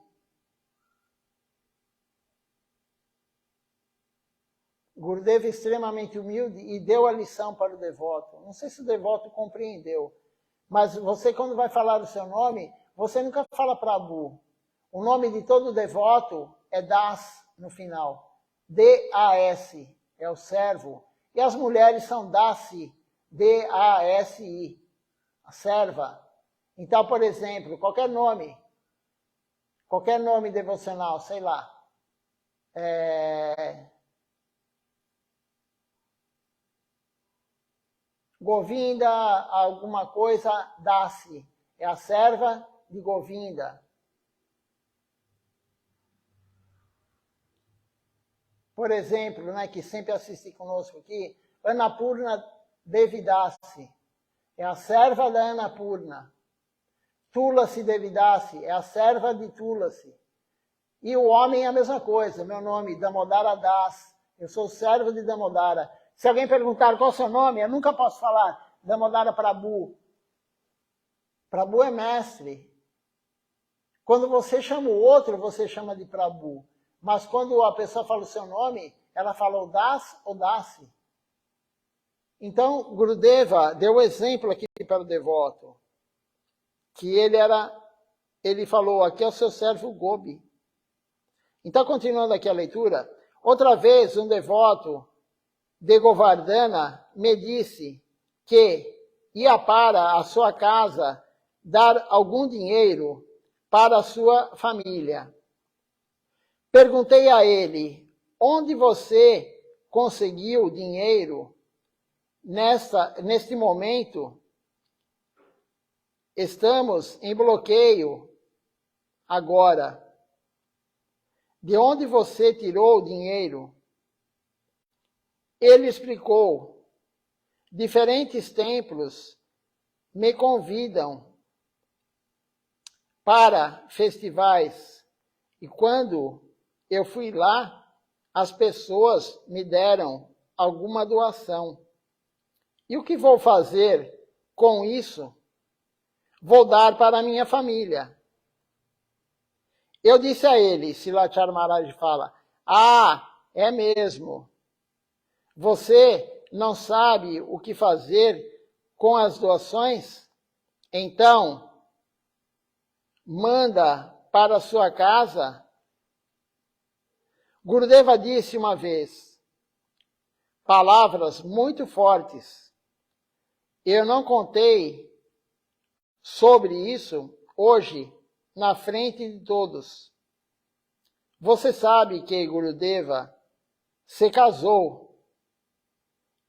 Gurudeva é extremamente humilde e deu a lição para o devoto. Não sei se o devoto compreendeu, mas você, quando vai falar o seu nome, você nunca fala Prabhu. O nome de todo devoto é Das no final. D-A-S, é o servo. E as mulheres são Dasi, D-A-S-I, a serva. Então, por exemplo, qualquer nome devocional, sei lá, Govinda, alguma coisa, Dasi. É a serva de Govinda. Por exemplo, né, que sempre assiste conosco aqui, Annapurna Devidasi. É a serva da Annapurna. Tulasi Devidasi. É a serva de Tulasi. E o homem é a mesma coisa. Meu nome, Damodara Das. Eu sou servo de Damodara. Se alguém perguntar qual é o seu nome, eu nunca posso falar Damodara Prabhu. Prabhu é mestre. Quando você chama o outro, você chama de Prabhu. Mas quando a pessoa fala o seu nome, ela fala o Das ou Dasi. Então, Gurudeva deu o exemplo aqui para o devoto. Que ele falou, aqui é o seu servo Gobi. Então, continuando aqui a leitura, outra vez um devoto de Govardhana me disse que ia para a sua casa dar algum dinheiro para a sua família. Perguntei a ele, onde você conseguiu dinheiro neste momento? Estamos em bloqueio agora. De onde você tirou o dinheiro? Ele explicou, diferentes templos me convidam para festivais e quando eu fui lá, as pessoas me deram alguma doação. E o que vou fazer com isso? Vou dar para a minha família. Eu disse a ele, Silachar Maharaj fala, é mesmo. Você não sabe o que fazer com as doações? Então, manda para a sua casa. Gurudeva disse uma vez, palavras muito fortes. Eu não contei sobre isso hoje na frente de todos. Você sabe que Gurudeva se casou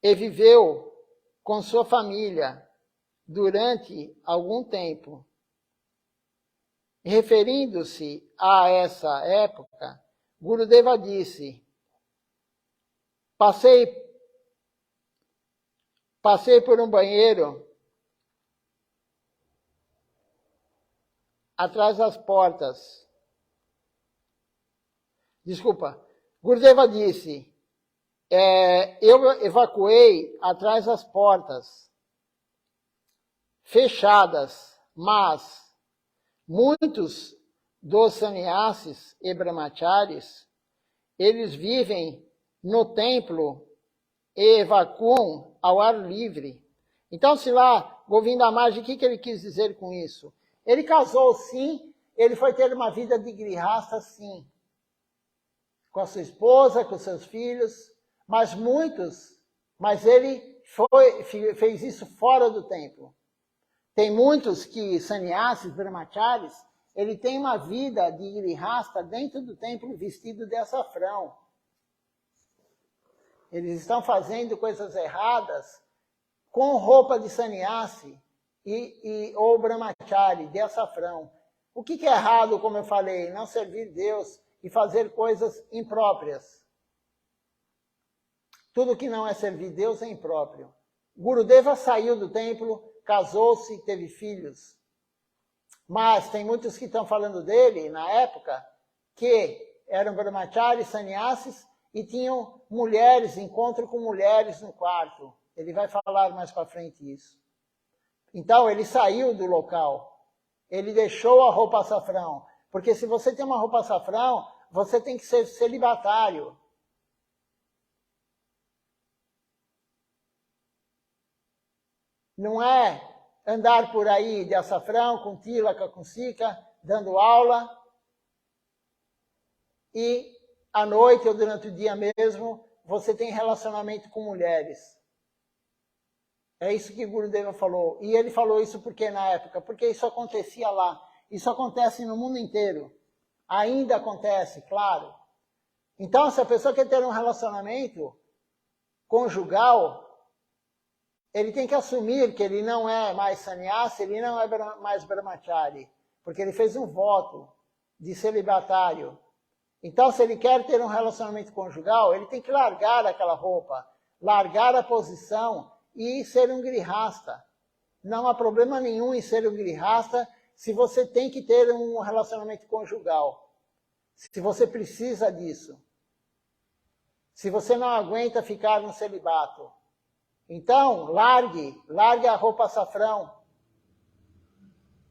e viveu com sua família durante algum tempo. Referindo-se a essa época, Gurudeva disse, passei por um banheiro atrás das portas. Desculpa. Gurudeva disse, eu evacuei atrás das portas fechadas, mas muitos dos sannyasis e brahmacharis, eles vivem no templo e evacuam ao ar livre. Então, se lá, Govinda Maharaj, o que ele quis dizer com isso? Ele casou sim, ele foi ter uma vida de grihasta sim, com a sua esposa, com seus filhos, mas ele fez isso fora do templo. Tem muitos que sannyasis, brahmacharis, ele tem uma vida de grihasta dentro do templo vestido de açafrão. Eles estão fazendo coisas erradas com roupa de sannyasi ou brahmachari, de açafrão. O que é errado, como eu falei? Não servir Deus e fazer coisas impróprias. Tudo que não é servir Deus é impróprio. Gurudeva saiu do templo, casou-se e teve filhos. Mas tem muitos que estão falando dele, na época, que eram brahmacharis, sannyasis, e tinham mulheres, encontro com mulheres no quarto. Ele vai falar mais para frente isso. Então, ele saiu do local. Ele deixou a roupa açafrão. Porque se você tem uma roupa açafrão, você tem que ser celibatário. Não é andar por aí de açafrão, com tilaka, com sika, dando aula. E à noite ou durante o dia mesmo, você tem relacionamento com mulheres. É isso que Gurudeva falou. E ele falou isso por quê na época? Porque isso acontecia lá. Isso acontece no mundo inteiro. Ainda acontece, claro. Então, se a pessoa quer ter um relacionamento conjugal, ele tem que assumir que ele não é mais sannyasi, ele não é mais brahmachari, porque ele fez um voto de celibatário. Então, se ele quer ter um relacionamento conjugal, ele tem que largar aquela roupa, largar a posição e ser um grihasta. Não há problema nenhum em ser um grihasta se você tem que ter um relacionamento conjugal. Se você precisa disso. Se você não aguenta ficar no celibato. Então, largue a roupa açafrão.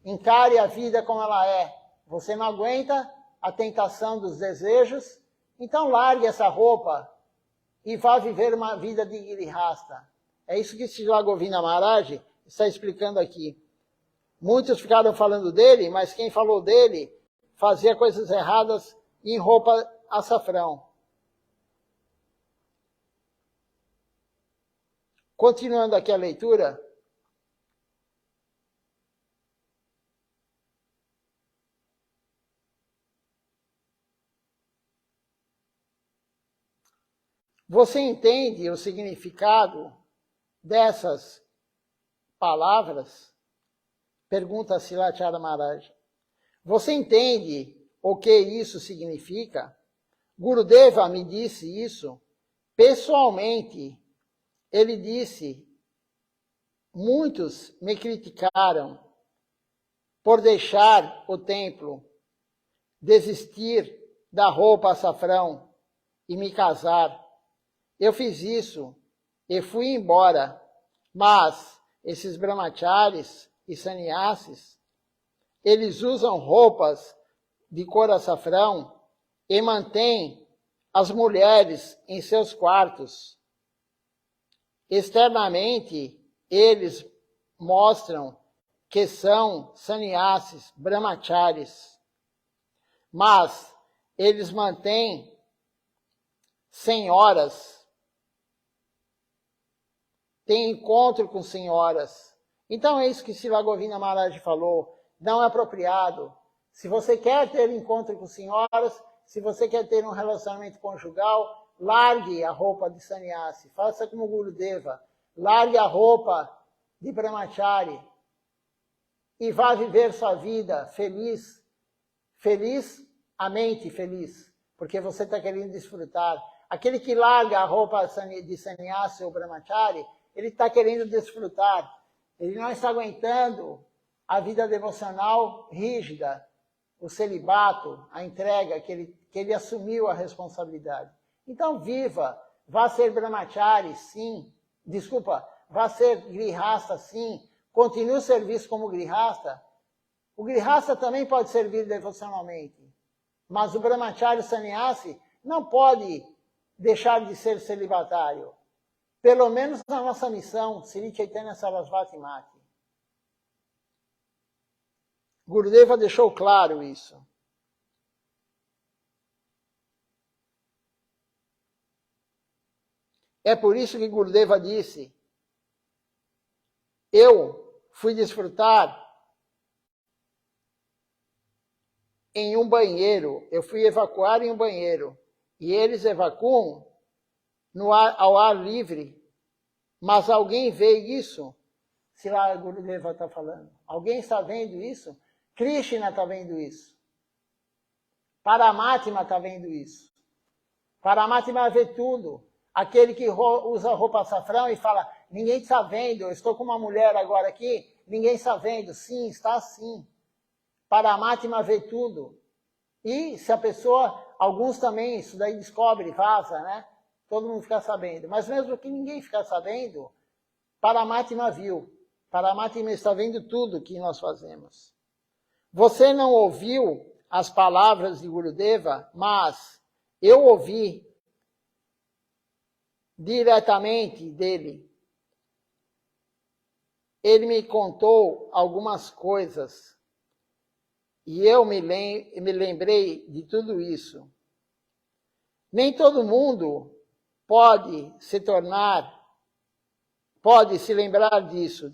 Encare a vida como ela é. Você não aguenta a tentação dos desejos, então largue essa roupa e vá viver uma vida de grihasta. É isso que Srila Govinda Maharaj está explicando aqui. Muitos ficaram falando dele, mas quem falou dele fazia coisas erradas em roupa açafrão. Continuando aqui a leitura. Você entende o significado dessas palavras? Pergunta Silachara Maharaj. Você entende o que isso significa? Gurudeva me disse isso pessoalmente. Ele disse, muitos me criticaram por deixar o templo, desistir da roupa açafrão e me casar. Eu fiz isso e fui embora, mas esses brahmacharis e sannyasis, eles usam roupas de cor açafrão e mantêm as mulheres em seus quartos. Externamente, eles mostram que são sannyasis, brahmacharis, mas eles mantêm senhoras, têm encontro com senhoras. Então é isso que Srila Govinda Maharaj falou, não é apropriado. Se você quer ter encontro com senhoras, se você quer ter um relacionamento conjugal, largue a roupa de sannyasi, faça como Gurudeva, largue a roupa de brahmachari e vá viver sua vida feliz, a mente feliz, porque você está querendo desfrutar. Aquele que larga a roupa de sannyasi ou brahmachari, ele está querendo desfrutar, ele não está aguentando a vida devocional rígida, o celibato, a entrega, que ele assumiu a responsabilidade. Então viva, vá ser brahmachari, sim, vá ser grihasta, sim, continue o serviço como grihasta. O grihasta também pode servir devocionalmente, mas o brahmachari, o sannyasi, não pode deixar de ser celibatário. Pelo menos na nossa missão, Sri Chaitanya Sarasvati Mati. Gurudeva deixou claro isso. É por isso que Gurudeva disse, eu fui desfrutar em um banheiro, eu fui evacuar em um banheiro, e eles evacuam ao ar livre, mas alguém vê isso? Se lá Gurudeva está falando. Alguém está vendo isso? Krishna está vendo isso. Paramatma está vendo isso. Paramatma vê tudo. Aquele que usa roupa açafrão e fala, ninguém está vendo, eu estou com uma mulher agora aqui, ninguém está vendo. Sim, está assim. Paramatma vê tudo. E se a pessoa, alguns também, isso daí descobre, vaza, né? Todo mundo fica sabendo. Mas mesmo que ninguém ficar sabendo, Paramatma viu. Paramatma está vendo tudo que nós fazemos. Você não ouviu as palavras de Gurudeva, mas eu ouvi diretamente dele. Ele me contou algumas coisas e eu me lembrei de tudo isso. Nem todo mundo pode se lembrar disso,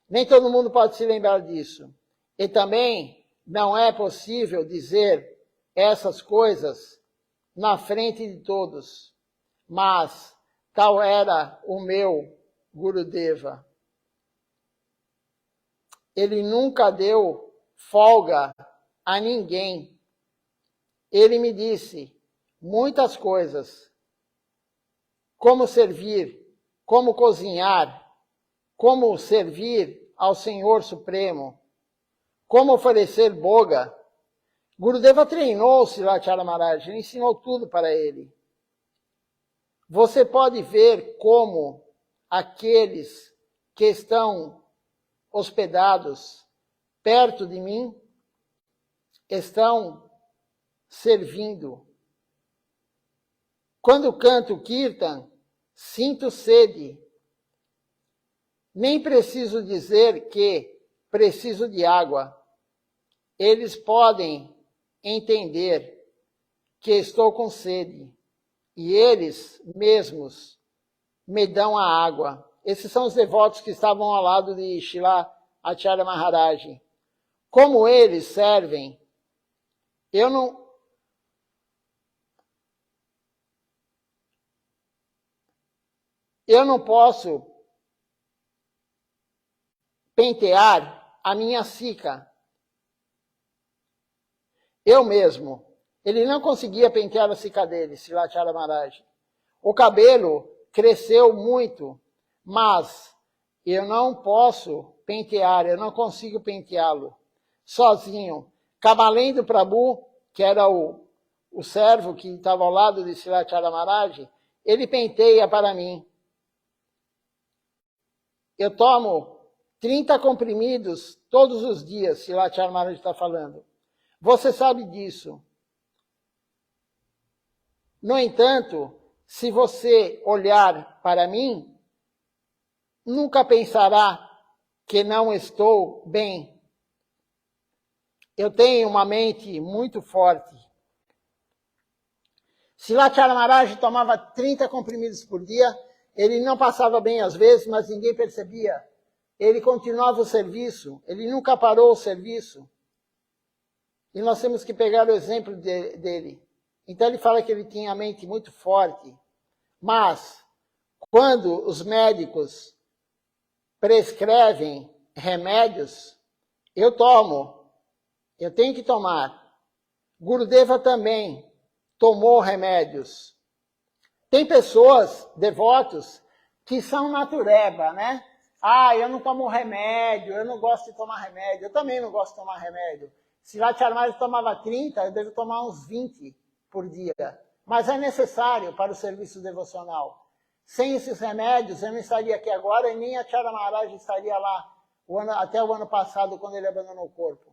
Nem todo mundo pode se lembrar disso. E também não é possível dizer essas coisas na frente de todos. Mas tal era o meu Gurudeva. Ele nunca deu folga a ninguém. Ele me disse muitas coisas. Como servir, como cozinhar, como servir ao Senhor Supremo, como oferecer boga. Gurudeva treinou Srilacharya Maharaj, ele ensinou tudo para ele. Você pode ver como aqueles que estão hospedados perto de mim estão servindo. Quando canto Kirtan, sinto sede. Nem preciso dizer que preciso de água. Eles podem entender que estou com sede. E eles mesmos me dão a água. Esses são os devotos que estavam ao lado de Srila Acharya Maharaj. Como eles servem, eu não posso pentear a minha sica. Eu mesmo. Ele não conseguia pentear a sica dele, Srilacharya Maharaj. O cabelo cresceu muito, mas eu não posso pentear, eu não consigo penteá-lo sozinho. Kamalendra Prabhu, que era o servo que estava ao lado de Srilacharya Maharaj, ele penteia para mim. Eu tomo 30 comprimidos todos os dias, Srilacharya Maharaj está falando. Você sabe disso. No entanto, se você olhar para mim, nunca pensará que não estou bem. Eu tenho uma mente muito forte. Srilacharya Maharaj tomava 30 comprimidos por dia, ele não passava bem às vezes, mas ninguém percebia. Ele continuava o serviço, ele nunca parou o serviço. E nós temos que pegar o exemplo dele. Então ele fala que ele tinha a mente muito forte. Mas, quando os médicos prescrevem remédios, eu tomo. Eu tenho que tomar. Gurudeva também tomou remédios. Tem pessoas, devotos, que são natureba, né? Ah, eu não tomo remédio, eu não gosto de tomar remédio. Eu também não gosto de tomar remédio. Se Siddhartha Maharaj tomava 30, eu devo tomar uns 20 por dia. Mas é necessário para o serviço devocional. Sem esses remédios, eu não estaria aqui agora e nem a Acharya Maharaj estaria lá até o ano passado, quando ele abandonou o corpo.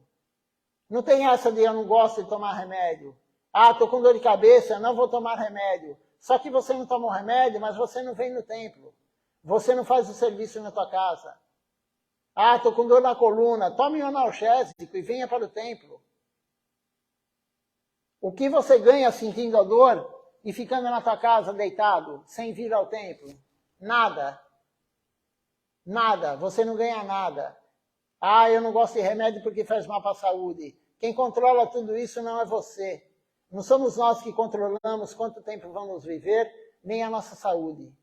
Não tem essa de eu não gosto de tomar remédio. Ah, estou com dor de cabeça, não vou tomar remédio. Só que você não toma o remédio, mas você não vem no templo. Você não faz o serviço na tua casa. Ah, estou com dor na coluna. Tome um analgésico e venha para o templo. O que você ganha sentindo a dor e ficando na tua casa deitado, sem vir ao templo? Nada. Nada. Você não ganha nada. Ah, eu não gosto de remédio porque faz mal para a saúde. Quem controla tudo isso não é você. Não somos nós que controlamos quanto tempo vamos viver, nem a nossa saúde.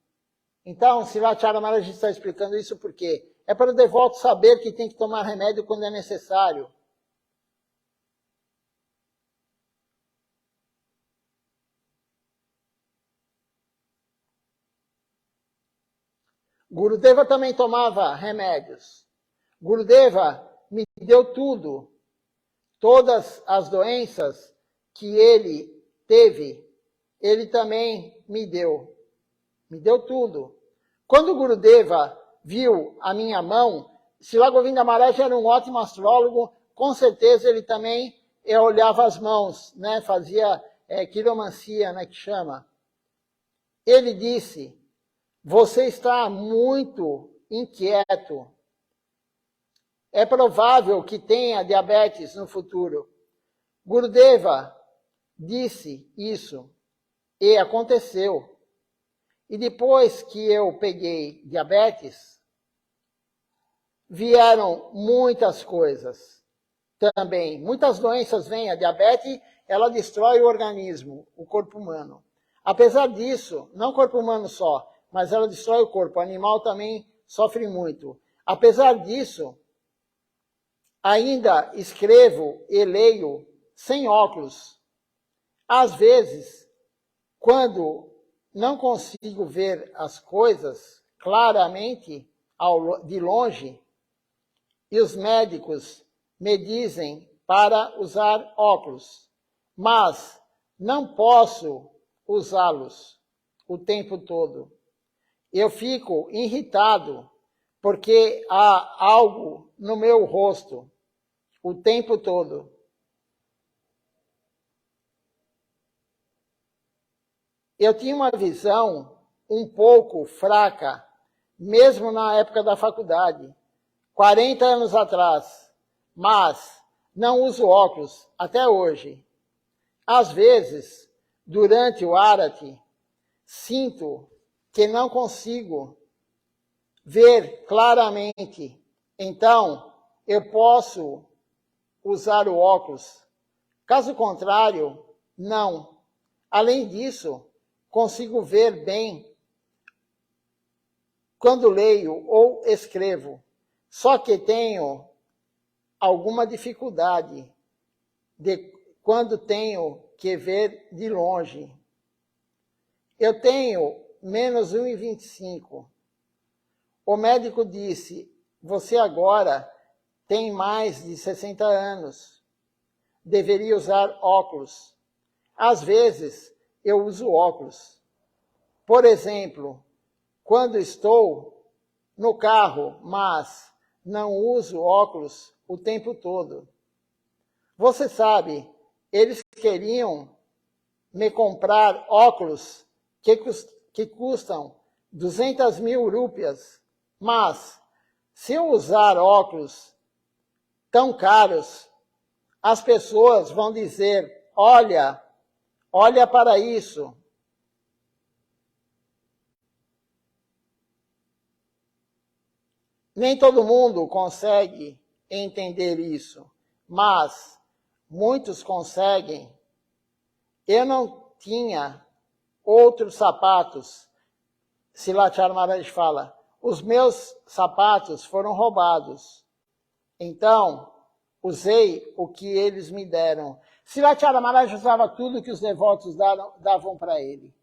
Então, Siddhartha Maharaj está explicando isso por quê? É para o devoto saber que tem que tomar remédio quando é necessário. Gurudeva também tomava remédios. Gurudeva me deu tudo. Todas as doenças que ele teve, ele também me deu. Me deu tudo. Quando o Gurudeva viu a minha mão, Srila Govinda Maharaj era um ótimo astrólogo, com certeza ele também olhava as mãos, né? Fazia quiromancia, né, que chama. Ele disse, você está muito inquieto. É provável que tenha diabetes no futuro. Gurudeva disse isso e aconteceu. E depois que eu peguei diabetes, vieram muitas coisas também. Muitas doenças vêm. A diabetes, ela destrói o organismo, o corpo humano. Apesar disso, não o corpo humano só, mas ela destrói o corpo. O animal também sofre muito. Apesar disso, ainda escrevo e leio sem óculos. Às vezes, quando não consigo ver as coisas claramente de longe, e os médicos me dizem para usar óculos, mas não posso usá-los o tempo todo. Eu fico irritado porque há algo no meu rosto o tempo todo. Eu tinha uma visão um pouco fraca, mesmo na época da faculdade, 40 anos atrás, mas não uso óculos até hoje. Às vezes, durante o Arati, sinto que não consigo ver claramente. Então, eu posso usar o óculos. Caso contrário, não. Além disso, consigo ver bem quando leio ou escrevo. Só que tenho alguma dificuldade quando tenho que ver de longe. Eu tenho menos 1,25. O médico disse, você agora tem mais de 60 anos. Deveria usar óculos. Às vezes, eu uso óculos. Por exemplo, quando estou no carro, mas não uso óculos o tempo todo. Você sabe, eles queriam me comprar óculos que custam 200 mil rúpias, mas se eu usar óculos tão caros, as pessoas vão dizer, olha para isso. Nem todo mundo consegue entender isso, mas muitos conseguem. Eu não tinha outros sapatos. Siddhartha Maharaj fala, os meus sapatos foram roubados. Então, usei o que eles me deram. Siddhartha Maharaj usava tudo que os devotos davam para ele.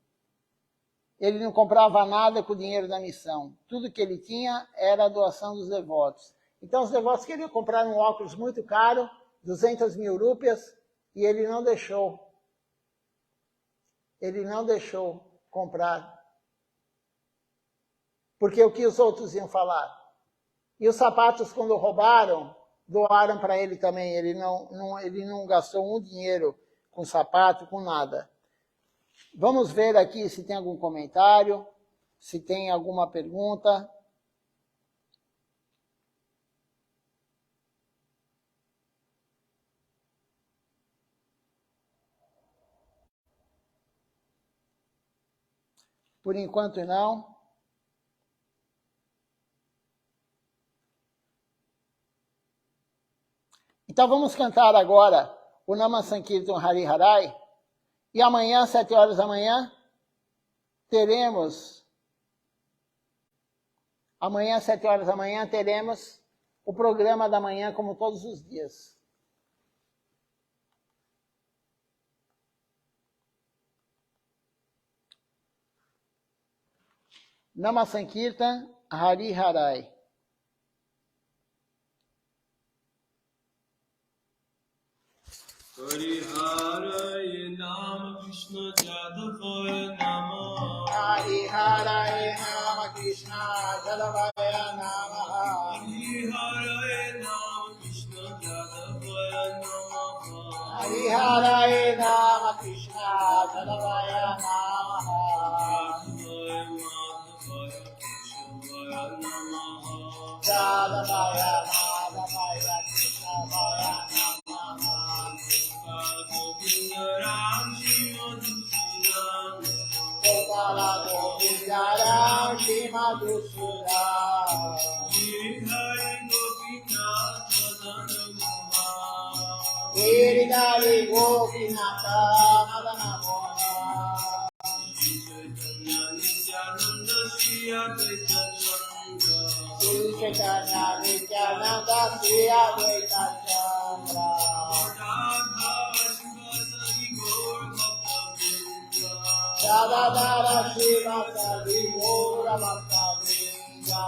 ele não comprava nada com o dinheiro da missão. Tudo que ele tinha era a doação dos devotos. Então os devotos queriam comprar um óculos muito caro, 200 mil rúpias, e ele não deixou. Ele não deixou comprar. Porque o que os outros iam falar? E os sapatos, quando roubaram, doaram para ele também. Ele não gastou um dinheiro com sapato, com nada. Vamos ver aqui se tem algum comentário, se tem alguma pergunta. Por enquanto, não. Então vamos cantar agora o Nama Sankirtan Hari Harai. E amanhã, às 7 horas da manhã, teremos o programa da manhã, como todos os dias. Nama Sankirtan Hari Harai. Hari Harai Nama Krishna Jadavaya Nama Hari Harai Nama Krishna Jadavaya Nama Hari Harai Nama Krishna Jadavaya Nama Hari Harai Nama Krishna Jadavaya Nama Jadavaya Madhavaya Keshavaya Namaha Jadavaya Madhavaya Keshavaya Namaha Govinda Ram Shri Madhusudan Gopala Govinda Ram Shri Madhusudan Shri Hari Gopinath Madana Mohan Giridhari Gopinatha Madana Mohan Shri Chaitanya Nityananda Shri Advaita Chandra Shri Chaitanya Nityananda Shri Advaita Chandra Radha Shivasari Gaur Bhakta Vrinda Radhadara Shivasari Gaura Bhakta Vrinda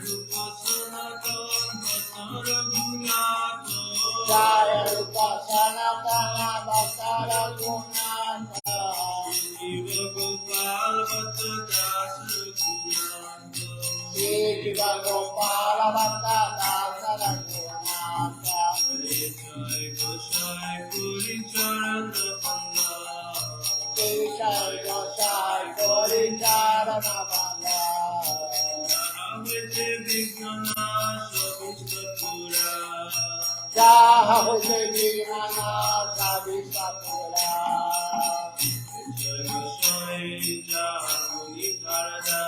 Rupa Sanatan Bhakta Raghunatha Jaya Rupa Sanatana Bhakta Raghunatha Shiva Gopal Bhatta Das Raghunatha Shiva Gopala Bhatta Dasa Raghunatha Jai Jai Gosai Puri Charana Panda Jai Gosai Kori Charana Banda Jahavite Vignanasha Vistapura Jaha Hujai Vinana Savistapura Jai Gosai Jahamuni Karada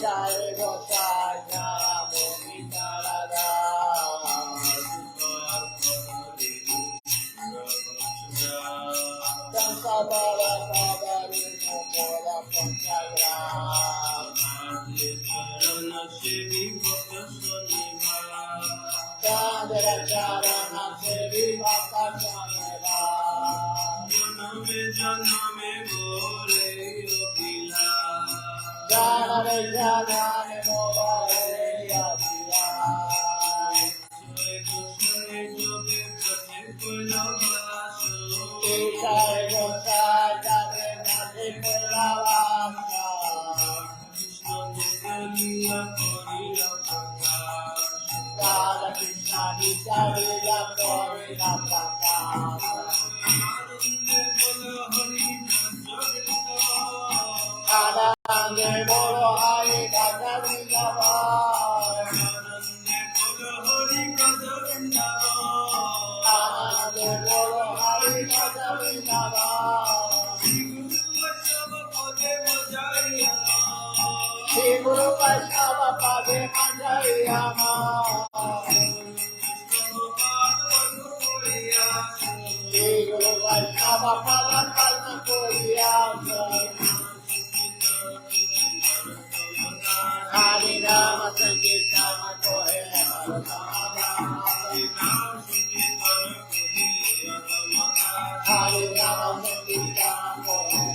Jai Gosai Jaha Muni Karada Sansabara Sabari Mumura Panchagra Chandra Charana Sevi Bhakta Chanela Janare Janane Mobare Yadira Ishai Gosai Jagre Nati Puravasa Radha Krishna Nitya Lila Korina Prakasa Anande Bolo Hari Kata Vrindavan Anande Bolo Hari Kata Vrindavan Shri Guru Vaishnava Pade Manjariyama Shri Guru Vaishnava Pada Kalma Koriyama Hari Rama Sankirtana Kohe Hari Rama Sankirtana Kohe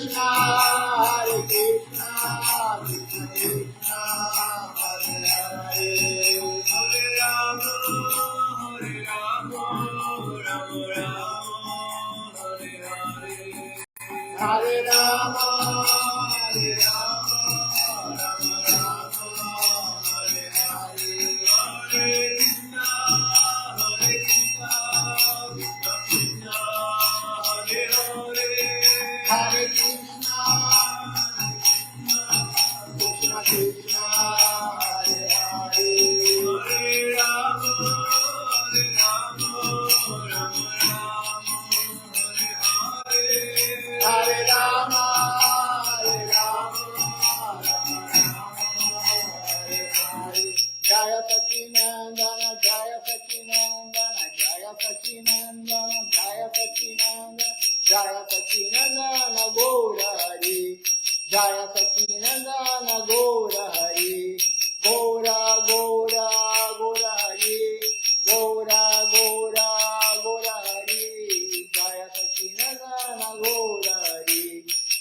Krishna, Hare Krishna, Krishna Krishna, Hare Hare, Hare Rama, Hare Rama, Rama Rama, Hare Hare. Hare Rama, Hare Rama, Rama Rama, Hare Hare. Hare Krishna, Hare Krishna, Krishna Krishna, Hare Hare. Hare Krishna, Krishna Krishna, Hare Hare. Hare Rama, Hare Rama, Rama Rama, Hare Hare. Hare Rama, Hare Rama, Rama Rama, Hare Hare. Jaya Sacinandana, Jaya Sacinandana, Jaya Sacinandana, Jaya Sacinandana, Jaya Sacinandana, Gaura Hari. Jaya Sacinandana, Gaura Hari. Gaura, Gaura, Gaura Hari. Gaura, Gaura, Gaura Hari. Jaya Sacinandana, Gaura Hari.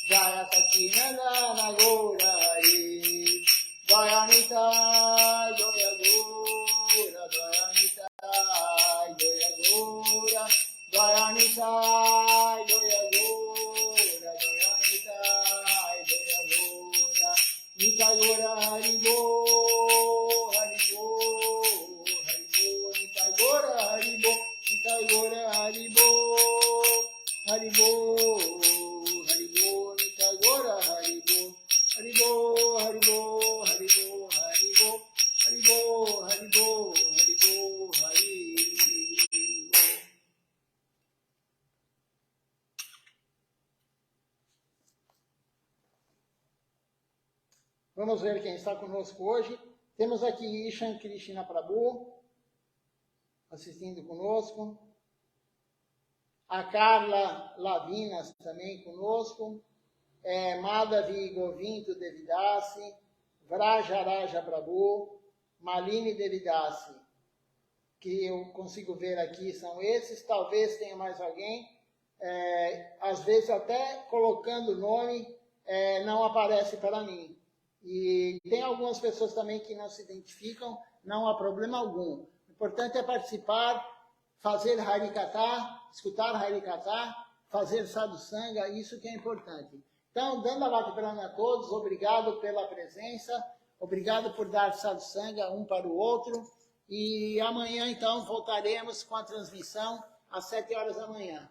Jaya Sacinandana, Gaura Hari. Jaya Nitai, Jaya Gaura, Jaya Nitai, Jaya Gaura, Jaya Nitai, Jaya Gaura, Jaya Nitai, Jaya Gaura, Nitai Gaura, Hari Bo, Hari Bo, Hari Bo, Nitai Gaura, Hari Bo, Nitai Gaura, Hari Bo, Hari Bo, Hari Bo, Nitai Gaura, Hari Bo. Haribo, Haribo, Haribo, Haribo, Haribo, Haribo, Haribo, Haribo. Vamos ver quem está conosco hoje. Temos aqui Ishan Krishna Prabhu, assistindo conosco. A Carla Lavinas também conosco. Madhavi Govindu Devidasi, Vrajaraja Prabhu, Malini Devidasi, que eu consigo ver aqui são esses, talvez tenha mais alguém, às vezes até colocando o nome não aparece para mim. E tem algumas pessoas também que não se identificam, não há problema algum. O importante é participar, fazer Harikatha, escutar Harikatha, fazer Sadhusanga, isso que é importante. Então, dando a Bhakti-prana a todos, obrigado pela presença, obrigado por dar Sadhusanga um para o outro, e amanhã, então, voltaremos com a transmissão às 7 horas da manhã.